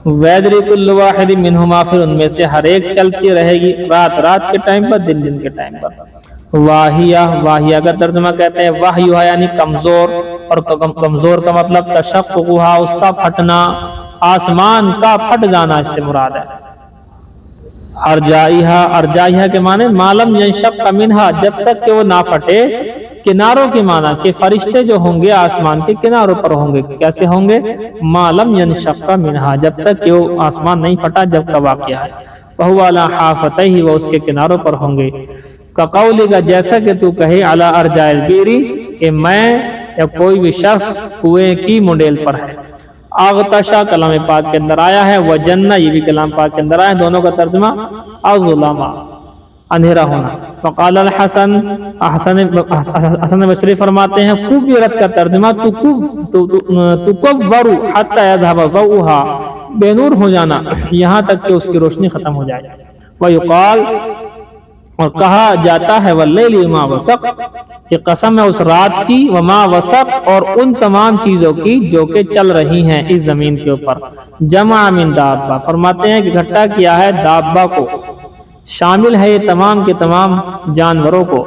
ویدری کل واحد منہما، پھر ان میں سے ہر ایک چلتی رہے گی، رات رات کے ٹائم پر، دن دن کے ٹائم پر۔ واہیہ، واہیہ کا ترجمہ کہتے ہیں واہیہ یعنی کمزور، اور کمزور کا مطلب تشققها، اس کا پھٹنا، آسمان کا پھٹ جانا اس سے مراد ہے۔ ارجائیہ، ارجائیہ کے معنی معلوم ینشق منہا، جب تک کہ وہ نہ پھٹے، کناروں کے معنی کہ فرشتے جو ہوں گے آسمان کے کناروں پر ہوں گے، کیسے ہوں گے؟ معلوم ینشق منہا، جب تک کہ وہ آسمان نہیں پھٹا، جب کا واقعہ ہے۔ وہو علی حافتیہ، وہ اس کے کناروں پر ہوں گے۔ کقولی کا، جیسا کہ تو کہے، علی ارجائل بیری، کہ میں یا کوئی بھی شخص کنویں کی منڈیل پر ہے۔ اغتشا کلام پاک کے اندر آیا ہے، وجنہ یہ بھی کلام پاک کے اندر آیا ہے، دونوں کا ترجمہ الظلامہ، اندھیرا ہونا۔ وقال الحسن، حسن بصری فرماتے ہیں کوبرت کا ترجمہ تکور حتی یذهب ضوءها، بے نور ہو جانا یہاں تک کہ اس کی روشنی ختم ہو جائے۔ ویقال، اور کہا جاتا ہے واللیل وما وسق، کہ قسم ہے اس رات کی، وما وسق، اور ان تمام چیزوں کی جو کہ چل رہی ہیں اس زمین کے اوپر۔ جمع من دابہ، فرماتے ہیں کہ اکٹھا کیا ہے دابہ کو، شامل ہے یہ تمام کے تمام جانوروں کو۔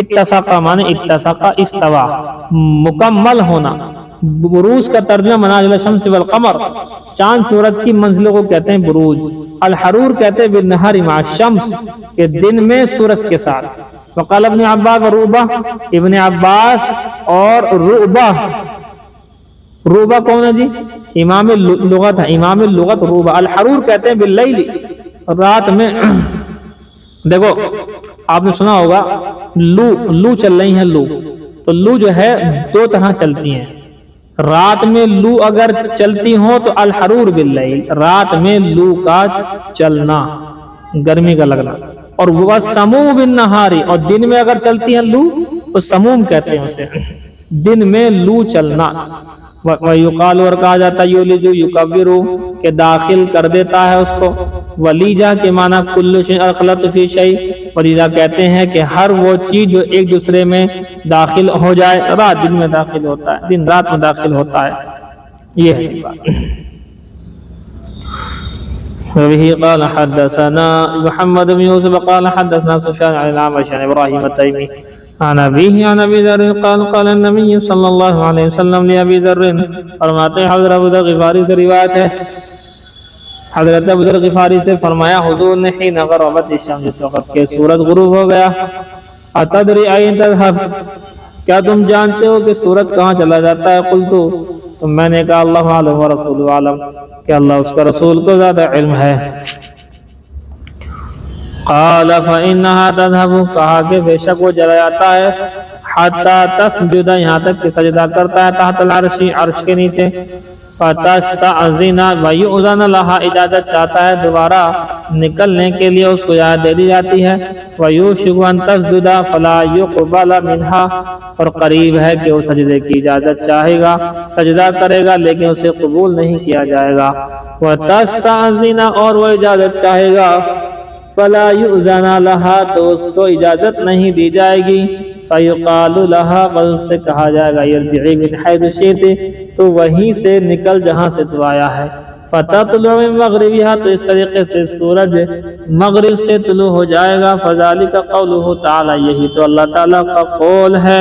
اتسق معنی اتسق استوا، مکمل ہونا۔ بروز کا ترجمہ منازل الشمس والقمر، چاند سورج کی منزلوں کو کہتے ہیں بروج۔ الحرور کہتے ہیں بالنہار مع الشمس، کہ دن میں سورج کے ساتھ۔ وقال ابن عباس روبہ، ابن عباس اور روبہ، روبہ کون ہے جی؟ امام لغت ہے، امام لغت روبہ۔ الحرور کہتے ہیں باللیل، رات میں۔ دیکھو آپ نے سنا ہوگا لو چل رہی ہیں، لو تو لو جو ہے دو طرح چلتی ہیں، رات میں لو اگر چلتی ہوں تو الحرور باللیل، رات میں لو کا چلنا، گرمی کا لگنا، اور وہ سموم بالنہاری، اور دن میں اگر چلتی ہیں لو تو سموم کہتے ہیں اسے، دن میں لو چلنا۔ ویقال، اور کہا جاتا ہے یولجو یکبرو، کہ داخل کر دیتا ہے اس کو۔ ولیجا کے معنی کل شیء اخلط فی شیء، ولیجا کہتے ہیں کہ ہر وہ چیز جو ایک دوسرے میں داخل ہو جائے، رات دن میں داخل ہوتا ہے، دن رات میں داخل ہوتا ہے، یہ ہے بات۔ وبه قال حدثنا محمد بن يوسف قال حدثنا سفيان عن الأعمش عن إبراهيم التيمي عن أبيه عن أبي ذر قال قال النبي صلى الله عليه وسلم لأبي ذر، فرماتے حضرت ابو ذر غفاری سے روایت ہے، حضرت ابو ذر غفاری سے فرمایا حضور نے حين غربت الشمس، اس وقت کہ سورج غروب ہو گیا، اتدری أين تذهب، کیا تم جانتے ہو کہ سورج کہاں چلا جاتا ہے؟ قلت، تو میں نے کہا اللہ عالم ورسول عالم، کہ اللہ اس کا رسول کو زیادہ علم ہے۔ قال فإنها تذهب، کہا کہ بے شک وہ چلا جاتا ہے، حتی تسجد، یہاں تک کہ سجدہ کرتا ہے، تحت العرش، عرش کے نیچے، فتستأذن ویؤذن لها، اجازت چاہتا ہے دوبارہ نکلنے کے لیے، اس کو اجازت دے دی جاتی ہے۔ ویوشک ان تسجد فلا يقبل منها، اور قریب ہے کہ وہ سجدے کی اجازت چاہے گا، سجدہ کرے گا لیکن اسے قبول نہیں کیا جائے گا۔ وتستأذن، اور وہ اجازت چاہے گا، فلا يؤذن لها، تو اس کو اجازت نہیں دی جائے گی۔ فیقال لها، بل سے کہا جائے گا ارجعی من حیث شئت، تو وہیں سے نکل جہاں سے تو آیا ہے۔ فتطلع من مغربها، تو اس طریقے سے سورج مغرب سے طلوع ہو جائے گا. فذلك قوله تعالی، یہی تو اللہ تعالیٰ کا قول ہے.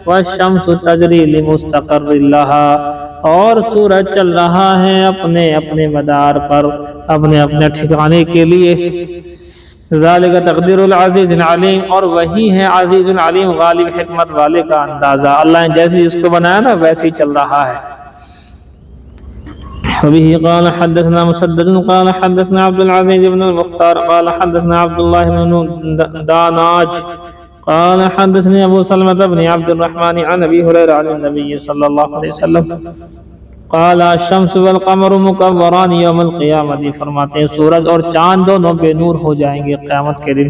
والشمس تجری لمستقر لها، اور سورج چل رہا ہے اپنے اپنے مدار پر، اپنے اپنے ٹھکانے کے لیے. ذالک تقدیر العزیز العلیم، اور وہی ہے عزیز العلیم، غالب حکمت والے کا اندازہ. اللہ نے جیسے جس کو بنایا نا ویسے ہی چل رہا ہے. وبه قال حدثنا مسدد قال حدثنا عبد العزيز بن المختار قال حدثنا عبد الله بن داناج قال حدثني ابو سلمة بن عبد الرحمن عن ابي هريرة عن النبي صلى الله عليه وسلم قال الشمس والقمر مكوران يوم القيامة، فرماتے ہیں سورج اور چاند دونوں بے نور ہو جائیں گے قیامت کے دن.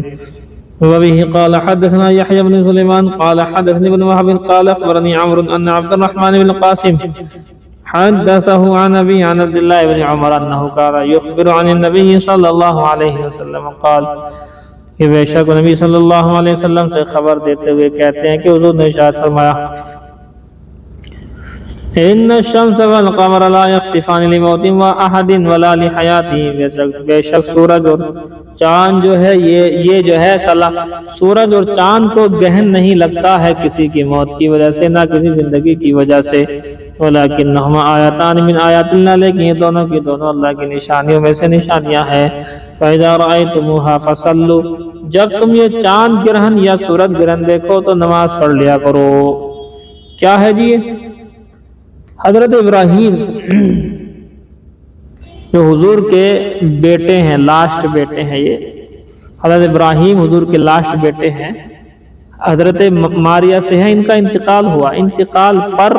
وبه قال حدثنا يحيى بن سليمان قال حدثني ابن وهب قال اخبرني عمرو ان عبد الرحمن بن القاسم حدثه عن ابي عن عبد الله بن عمر انه كان يخبر عن النبي صلى الله عليه وسلم قال، کہ بے شک نبی صلی اللہ علیہ وسلم سے خبر دیتے ہوئے کہتے ہیں کہ حضور نے ارشاد فرمایا، ان الشمس والقمر لا يخسفان لموت واحد ولا لحیاته، بے شک سورج اور چاند جو ہے یہ جو ہے سورج اور چاند کو گہن نہیں لگتا ہے کسی کی موت کی وجہ سے نہ کسی زندگی کی وجہ سے. ولیکنہما آیاتان من آیات اللہ، لیکن یہ دونوں کی دونوں اللہ کی نشانیوں میں سے نشانیاں ہیں. فَإِذَا رَأَيْتُمُوهَا فَصَلُّوا، جب تم یہ چاند گرہن یا سورج گرہن دیکھو تو نماز پڑھ لیا کرو. کیا ہے جی؟ حضرت ابراہیم جو حضور کے بیٹے ہیں، لاسٹ بیٹے ہیں، یہ حضرت ابراہیم حضور کے لاسٹ بیٹے ہیں. حضرت ماریہ سے ہے ان کا انتقال ہوا. انتقال پر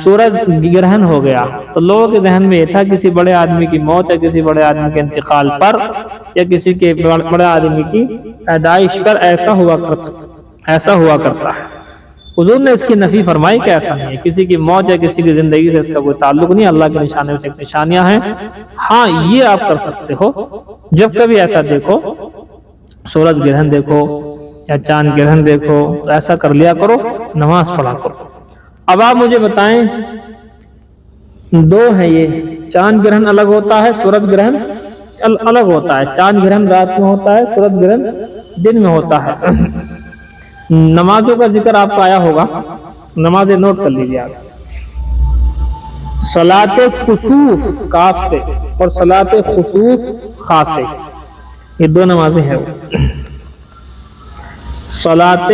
سورج گرہن ہو گیا تو لوگوں کے ذہن میں یہ تھا کسی بڑے آدمی کی موت یا کسی بڑے آدمی کے انتقال پر یا کسی کے بڑے آدمی کی پیدائش پر ایسا ہوا کرتا ہے. حضور نے اس کی نفی فرمائی کہ ایسا نہیں ہے، کسی کی موت یا کسی کی زندگی سے اس کا کوئی تعلق نہیں، اللہ کے نشانوں سے نشانیاں ہیں. ہاں یہ آپ کر سکتے ہو، جب کبھی ایسا دیکھو، سورج گرہن دیکھو یا چاند گرہن دیکھو تو ایسا کر لیا کرو، نماز پڑھا کرو. اب آپ مجھے بتائیں، دو ہیں یہ، چاند گرہن الگ ہوتا ہے، سورج گرہن الگ ہوتا ہے. چاند گرہن رات میں ہوتا ہے، سورج گرہن دن میں ہوتا ہے. نمازوں کا ذکر آپ کو آیا ہوگا، نمازیں نوٹ کر لیجیے آپ. صلاۃ خسوف کاف سے اور صلاۃ خسوف خا سے، یہ دو نمازیں ہیں. صلاۃ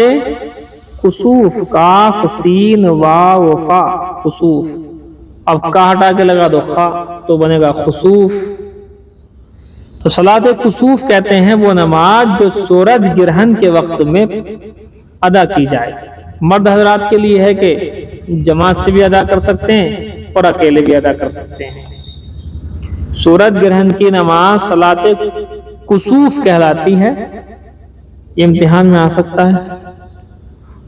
خسوف کاف سین واو فا خسوف، اب کا ہٹا کے لگا دو خا تو بنے گا خسوف. تو صلاۃ خسوف کہتے ہیں وہ نماز جو سورج گرہن کے وقت میں ادا کی جائے. مرد حضرات کے لیے ہے کہ جماعت سے بھی ادا کر سکتے ہیں اور اکیلے بھی ادا کر سکتے ہیں. سورج گرہن کی نماز صلاۃ خسوف کہلاتی ہے، یہ امتحان میں آ سکتا ہے،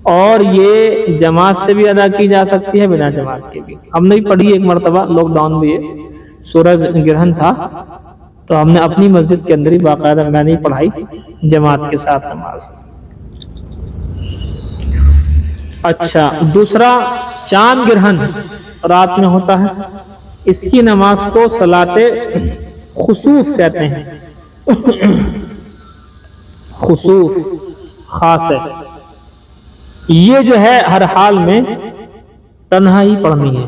اور یہ جماعت سے بھی ادا کی جا سکتی ہے، بنا جماعت کے بھی. ہم نے پڑھی ایک مرتبہ لاک ڈاؤن میں، یہ سورج گرہن تھا تو ہم نے اپنی مسجد کے اندر ہی باقاعدہ میں نے پڑھائی جماعت کے ساتھ نماز. اچھا، دوسرا چاند گرہن رات میں ہوتا ہے، اس کی نماز کو صلاۃ خسوف کہتے ہیں. خسوف خاص ہے، یہ جو ہے ہر حال میں تنہا ہی پڑھنی ہے،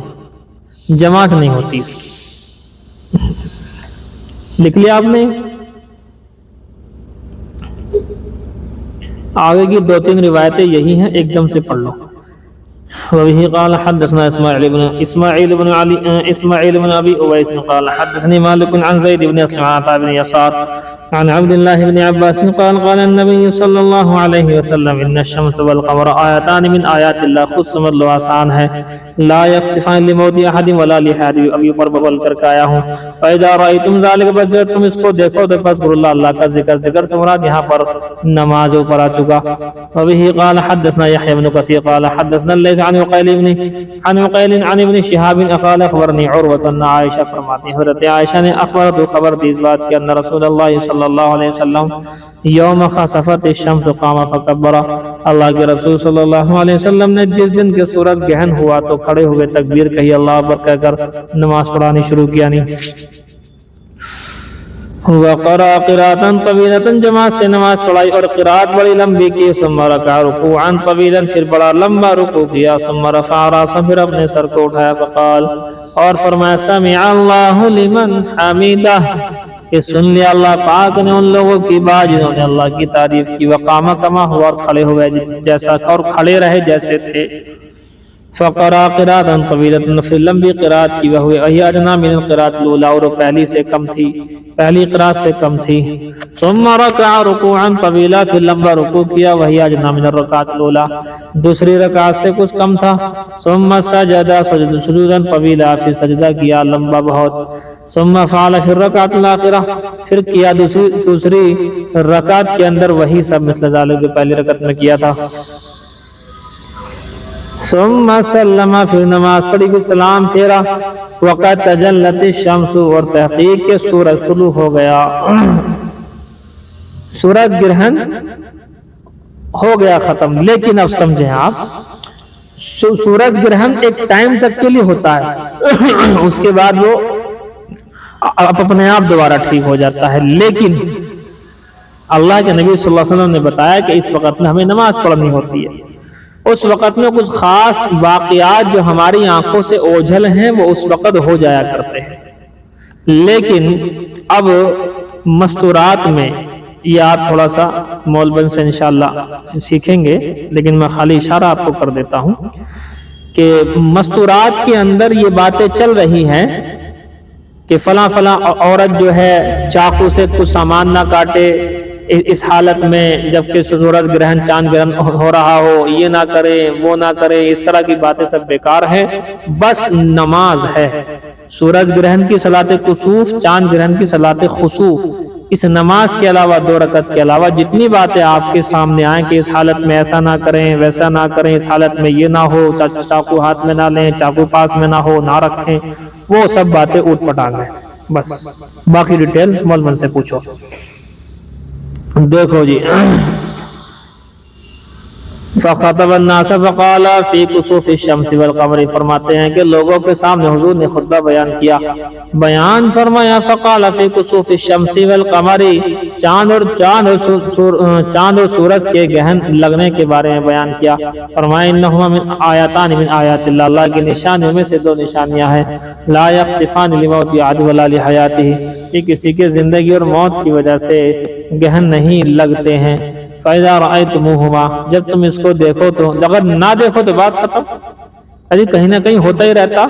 جماعت نہیں ہوتی اس کی. لکھ لیا آپ نے؟ آگے کی دو تین روایتیں یہی ہیں، ایک دم سے پڑھ لو. وبه قال حدثنا اسماعيل بن ابي اويس قال حدثني مالك عن زيد بن اسلم عن عطاء بن يسار عن عبد الله بن عباس قال قال النبي صلى الله عليه وسلم ان الشمس والقمر آیتان من آیات اللہ، خود سمجھ لو آسان ہے. لا يخسفان لموت احد ولا لحادث، ابھی پر بول کر کے آیا ہوں. فاذا رايتم ذلك، بس جب تم اس کو دیکھو تو فذكروا اللہ، اللہ کا ذکر سے مراد یہاں پر نماز پر آ چکا. وبه قال حدثنا يحيى بن كثير قال حدثنا الليث عن عقيل عن ابن شهاب قال اخبرني عروة ان عائشہ فرماتی، حضرت عائشہ نے اخبرت خبر دی اس بات کہ ان رسول اللہ صلی اللہ علیہ وسلم یوم خسفت الشمس قام فکبر، اللہ کے رسول صلی اللہ علیہ وسلم نے جس دن کے سورج گہن ہوا تو کھڑے ہوئے تکبیر کہی اللہ اکبر کہہ کر نماز پڑھانی شروع کیا نہیں۔ وقرأ قراءة طويلة جماعت سے نماز پڑھائی اور قراءت بڑی لمبی کی، ثم رکع رکوعا طویلا پھر بڑا لمبا رکوع کیا، ثم رفع راسه پھر اپنے سر کو اٹھایا، فقال اور فرمایا سمع اللہ لمن حمیدہ کہ سن لیا اللہ پاک نے ان لوگوں کی بات جنہوں نے اللہ کی تعریف کی، وقام کما ہوا اور کھڑے ہوئے جیسا اور کھڑے رہے جیسے تھے، فقرأ قراءة طويلة پھر لمبی قراءت کی، وہی ادنی من القراءة الاولى اور پہلی سے کم تھی، پہلی قراءت سے کم تھی، ثم رکع رکوعا طویلا پھر لمبا رکوع کیا، وہی ادنی من الرکعة الاولى دوسری رکعت سے کچھ کم تھا، ثم سجد سجودا طویلا پھر سجدہ کیا لمبا بہت، ثم فعل پھر رکعت الاخرہ پھر کیا دوسری رکعت کے اندر وہی سب مثل ذالک جو پہلی رکعت میں کیا تھا، ثم سلم پھر نماز پڑھی پھر سلام پھیرا، وقت تجلت الشمس اور تحقیق کے سورج طلوع ہو گیا، سورج گرہن ہو گیا ختم۔ لیکن اب سمجھیں آپ، سورج گرہن ایک ٹائم تک کے لیے ہوتا ہے، اس کے بعد وہ اپنے آپ دوبارہ ٹھیک ہو جاتا ہے، لیکن اللہ کے نبی صلی اللہ علیہ وسلم نے بتایا کہ اس وقت میں ہمیں نماز پڑھنی ہوتی ہے، اس وقت میں کچھ خاص واقعات جو ہماری آنکھوں سے اوجھل ہیں وہ اس وقت ہو جایا کرتے ہیں، لیکن اب مستورات میں یہ آپ تھوڑا سا مولبن سے انشاءاللہ سیکھیں گے، لیکن میں خالی اشارہ آپ کو کر دیتا ہوں کہ مستورات کے اندر یہ باتیں چل رہی ہیں کہ فلاں فلاں عورت جو ہے چاقو سے کچھ سامان نہ کاٹے اس حالت میں جبکہ سورج گرہن چاند گرہن ہو رہا ہو، یہ نہ کرے وہ نہ کرے، اس طرح کی باتیں سب بیکار ہیں، بس نماز ہے۔ سورج گرہن کی صلاۃ کسوف، چاند گرہن کی صلاۃ خسوف، اس نماز کے علاوہ 2 رکعت کے علاوہ جتنی باتیں آپ کے سامنے آئیں کہ اس حالت میں ایسا نہ کریں ویسا نہ کریں، اس حالت میں یہ نہ ہو، چاقو ہاتھ میں نہ لیں، چاقو پاس میں نہ ہو، نہ رکھیں، وہ سب باتیں اوٹ پٹانگ ہیں، بس باقی ڈیٹیل مولمن سے پوچھو۔ دیکھو جی، فخطب الناس فقال فی کسوف الشمس والقمر، فرماتے ہیں کہ لوگوں کے سامنے حضور نے خطبہ بیان کیا، بیان فرمایا فقال فی کسوف الشمس والقمر، چاند اور سورج کے گہن لگنے کے بارے میں بیان کیا، فرمایا انہما من آیاتان من آیات اللہ، اللہ کی نشانیوں میں سے 2 نشانیاں ہیں، لا یخسفان لموت احد ولا لحیاتہ، یہ کسی کے زندگی اور موت کی وجہ سے گہن نہیں لگتے ہیں، فَإِذَا رَأَيْتُمُوهُمَا، جب تم اس کو دیکھو تو، اگر نہ دیکھو تو بات ختم، ابھی کہیں نہ کہیں ہوتا ہی رہتا،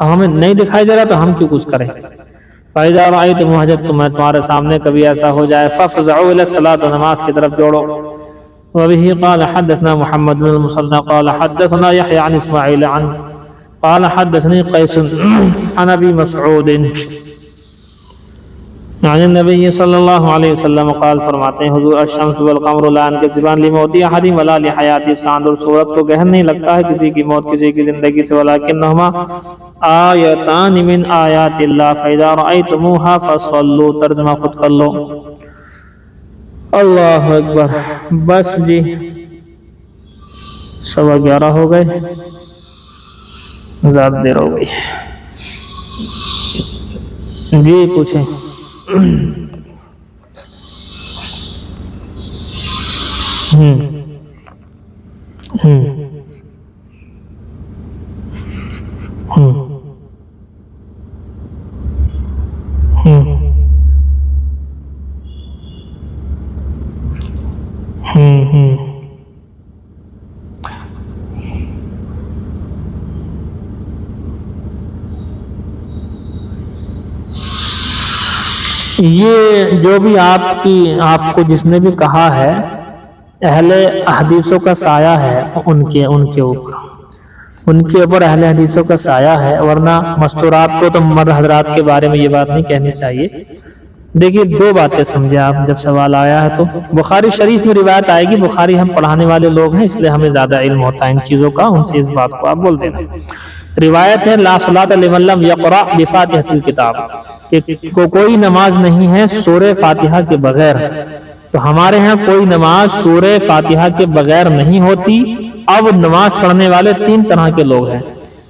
ہمیں نہیں دکھائی دے رہا تو ہم کیوں کچھ کریں۔ فَإِذَا رَأَيْتُمُوهَا، جب تمہارے سامنے کبھی ایسا ہو جائے، فَافْزَعُوا إِلَى الصَّلَاةِ، نماز کی طرف دوڑو۔ وَبِهِ قَالَ حَدَّثْنَا مُحَمَّدْ بن المثنى قال حدثنا يحيى عن إسماعيل عن قال حدثني قيس عن أبي مسعود عن النبی صلی اللہ علیہ وسلم قال، فرماتے ہیں حضور الشمس والقمر لا ينكسفان لموت احد ولا لحیات، چاند اور سورج کو گہن نہیں لگتا ہے کسی کی موت کسی کی زندگی سے، ولکنہما آیتان من آیات اللہ فاذا رأیتموها فصلوا، ترجمہ خود کر لو۔ اللہ اکبر، بس جی 11:15 ہو گئے، زیادہ دیر ہو گئی جی، پوچھیں۔ یہ جو بھی آپ کو جس نے بھی کہا ہے اہل حدیثوں کا سایہ ہے، ان کے اوپر اہل حدیثوں کا سایہ ہے، ورنہ مستورات کو تو مرد حضرات کے بارے میں یہ بات نہیں کہنی چاہیے۔ دیکھیے 2 باتیں سمجھے آپ، جب سوال آیا ہے تو بخاری شریف میں روایت آئے گی، بخاری ہم پڑھانے والے لوگ ہیں اس لیے ہمیں زیادہ علم ہوتا ہے ان چیزوں کا، ان سے اس بات کو آپ بول دینا۔ روایت ہے لا صلاۃ لمن لم یقرأ بفاتحۃ الکتاب، کہ کوئی نماز نہیں ہے سورہ فاتحہ کے بغیر، تو ہمارے ہاں کوئی نماز سورہ فاتحہ کے بغیر نہیں ہوتی۔ اب نماز پڑھنے والے 3 طرح کے لوگ ہیں،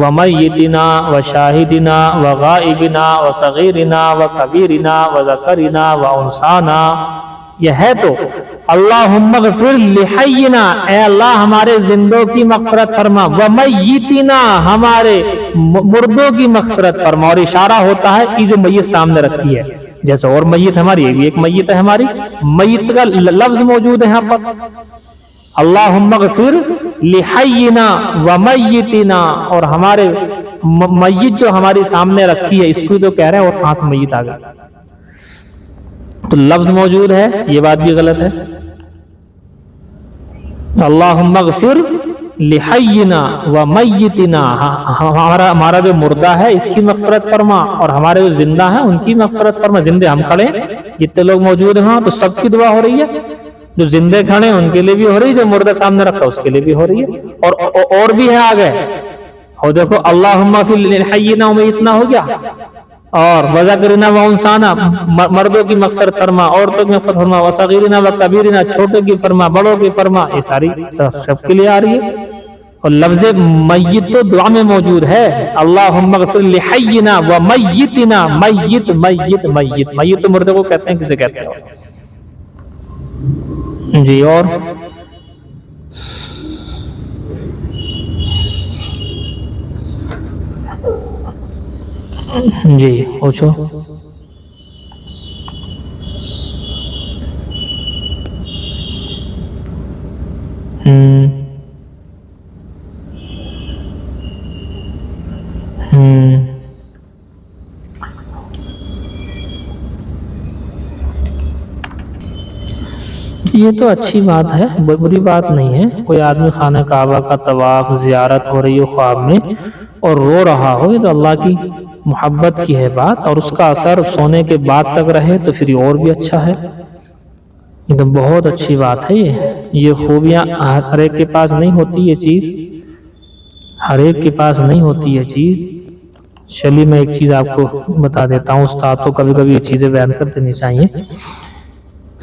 ومیتنا وشاہدنا وغائبنا وصغیرنا وکبیرنا وذکرنا وانثانا، یہ ہے تو اللہم اغفر لحینا، اے اللہ ہمارے زندوں کی مغفرت فرما، ومیتنا ہمارے مردوں کی مغفرت فرما، اور اشارہ ہوتا ہے کہ جو میت سامنے رکھی ہے، جیسے اور میت ہماری، یہ بھی ایک میت ہے ہماری، میت کا لفظ موجود ہے یہاں پر، اللہم اغفر لحینا ومیتنا، اور ہمارے میت جو ہماری سامنے رکھی ہے، اس کو تو کہہ رہے ہیں اور کہاں سے میت آ گئی، تو لفظ موجود ہے، یہ بات بھی غلط ہے۔ اللہم اغفر لحینا ومیتنا، ہمارا جو مردہ ہے اس کی مغفرت فرما، اور ہمارے جو زندہ ہیں ان کی مغفرت فرما، زندے ہم کھڑے جتنے لوگ موجود ہیں تو سب کی دعا ہو رہی ہے، جو زندے کھڑے ہیں ان کے لیے بھی ہو رہی ہے، جو مردہ سامنے رکھا اس کے لیے بھی ہو رہی ہے، اور بھی ہے آگے، اور دیکھو اللہم اغفر لحینا ومیتنا ہو گیا، اور وذکرنا وانثانا، مردوں کی مغفرت فرما، عورتوں کی مغفرت فرما، وصغیرنا وکبیرنا، چھوٹوں کی فرما، بڑوں کی فرما، یہ ساری سب کے لیے آ رہی ہے، اور لفظ میت تو دعا میں موجود ہے، اللہم اغفر لحینا ومیتنا، میت میت میت میت تو مردے کو کہتے ہیں، کسے کہتے ہیں جی، اور جی پوچھو۔ یہ تو اچھی بات ہے، بری بات نہیں ہے، کوئی آدمی خانہ کعبہ کا طواف زیارت ہو رہی ہو خواب میں اور رو رہا ہو، یہ تو اللہ کی محبت کی ہے بات، اور اس کا اثر سونے کے بعد تک رہے تو پھر اور بھی اچھا ہے، یہ تو بہت اچھی بات ہے، یہ خوبیاں ہر ایک کے پاس نہیں ہوتی، یہ چیز ہر ایک کے پاس نہیں ہوتی یہ چیز۔ چلیے میں ایک چیز آپ کو بتا دیتا ہوں، استاد کو کبھی کبھی یہ چیزیں بیان کر دینی چاہیے۔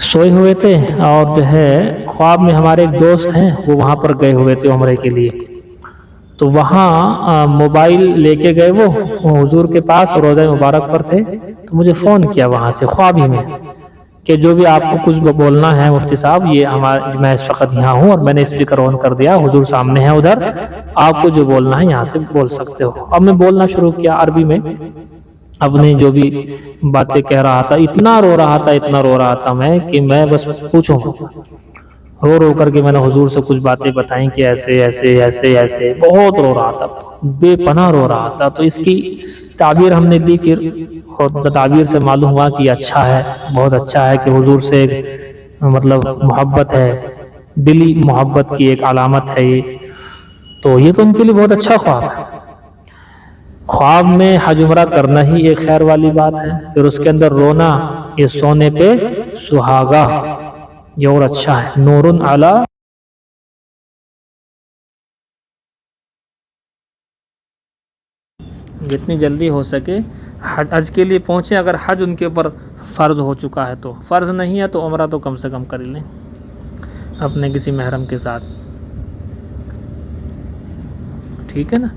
سوئے ہوئے تھے اور جو ہے خواب میں ہمارے ایک دوست ہیں، وہ وہاں پر گئے ہوئے تھے عمرے کے لیے، تو وہاں موبائل لے کے گئے، وہ حضور کے پاس روضہ مبارک پر تھے، تو مجھے فون کیا وہاں سے خواب ہی میں کہ جو بھی آپ کو کچھ بولنا ہے مفتی صاحب، یہ میں اس وقت یہاں ہوں اور میں نے اسپیکر آن کر دیا، حضور سامنے ہے ادھر، آپ کو جو بولنا ہے یہاں سے بول سکتے ہو۔ اب میں بولنا شروع کیا عربی میں، اپنے جو بھی باتیں کہہ رہا تھا، اتنا رو رہا تھا میں کہ میں بس پوچھوں، رو کر کے میں نے حضور سے کچھ باتیں بتائیں کہ ایسے ایسے ایسے ایسے، بہت رو رہا تھا، بے پناہ رو رہا تھا۔ تو اس کی تعبیر ہم نے دی، پھر اور تعبیر سے معلوم ہوا کہ اچھا ہے، بہت اچھا ہے کہ حضور سے ایک مطلب محبت ہے، دلی محبت کی ایک علامت ہے یہ، تو یہ تو ان کے لیے بہت اچھا خواب ہے۔ خواب میں حج عمرہ کرنا ہی ایک خیر والی بات ہے، پھر اس کے اندر رونا، یہ سونے پہ سہاگا، یہ اور اچھا ہے، نور علی۔ جتنی جلدی ہو سکے حج کے لیے پہنچیں، اگر حج ان کے اوپر فرض ہو چکا ہے تو، فرض نہیں ہے تو عمرہ تو کم سے کم کر لیں اپنے کسی محرم کے ساتھ، ٹھیک ہے نا۔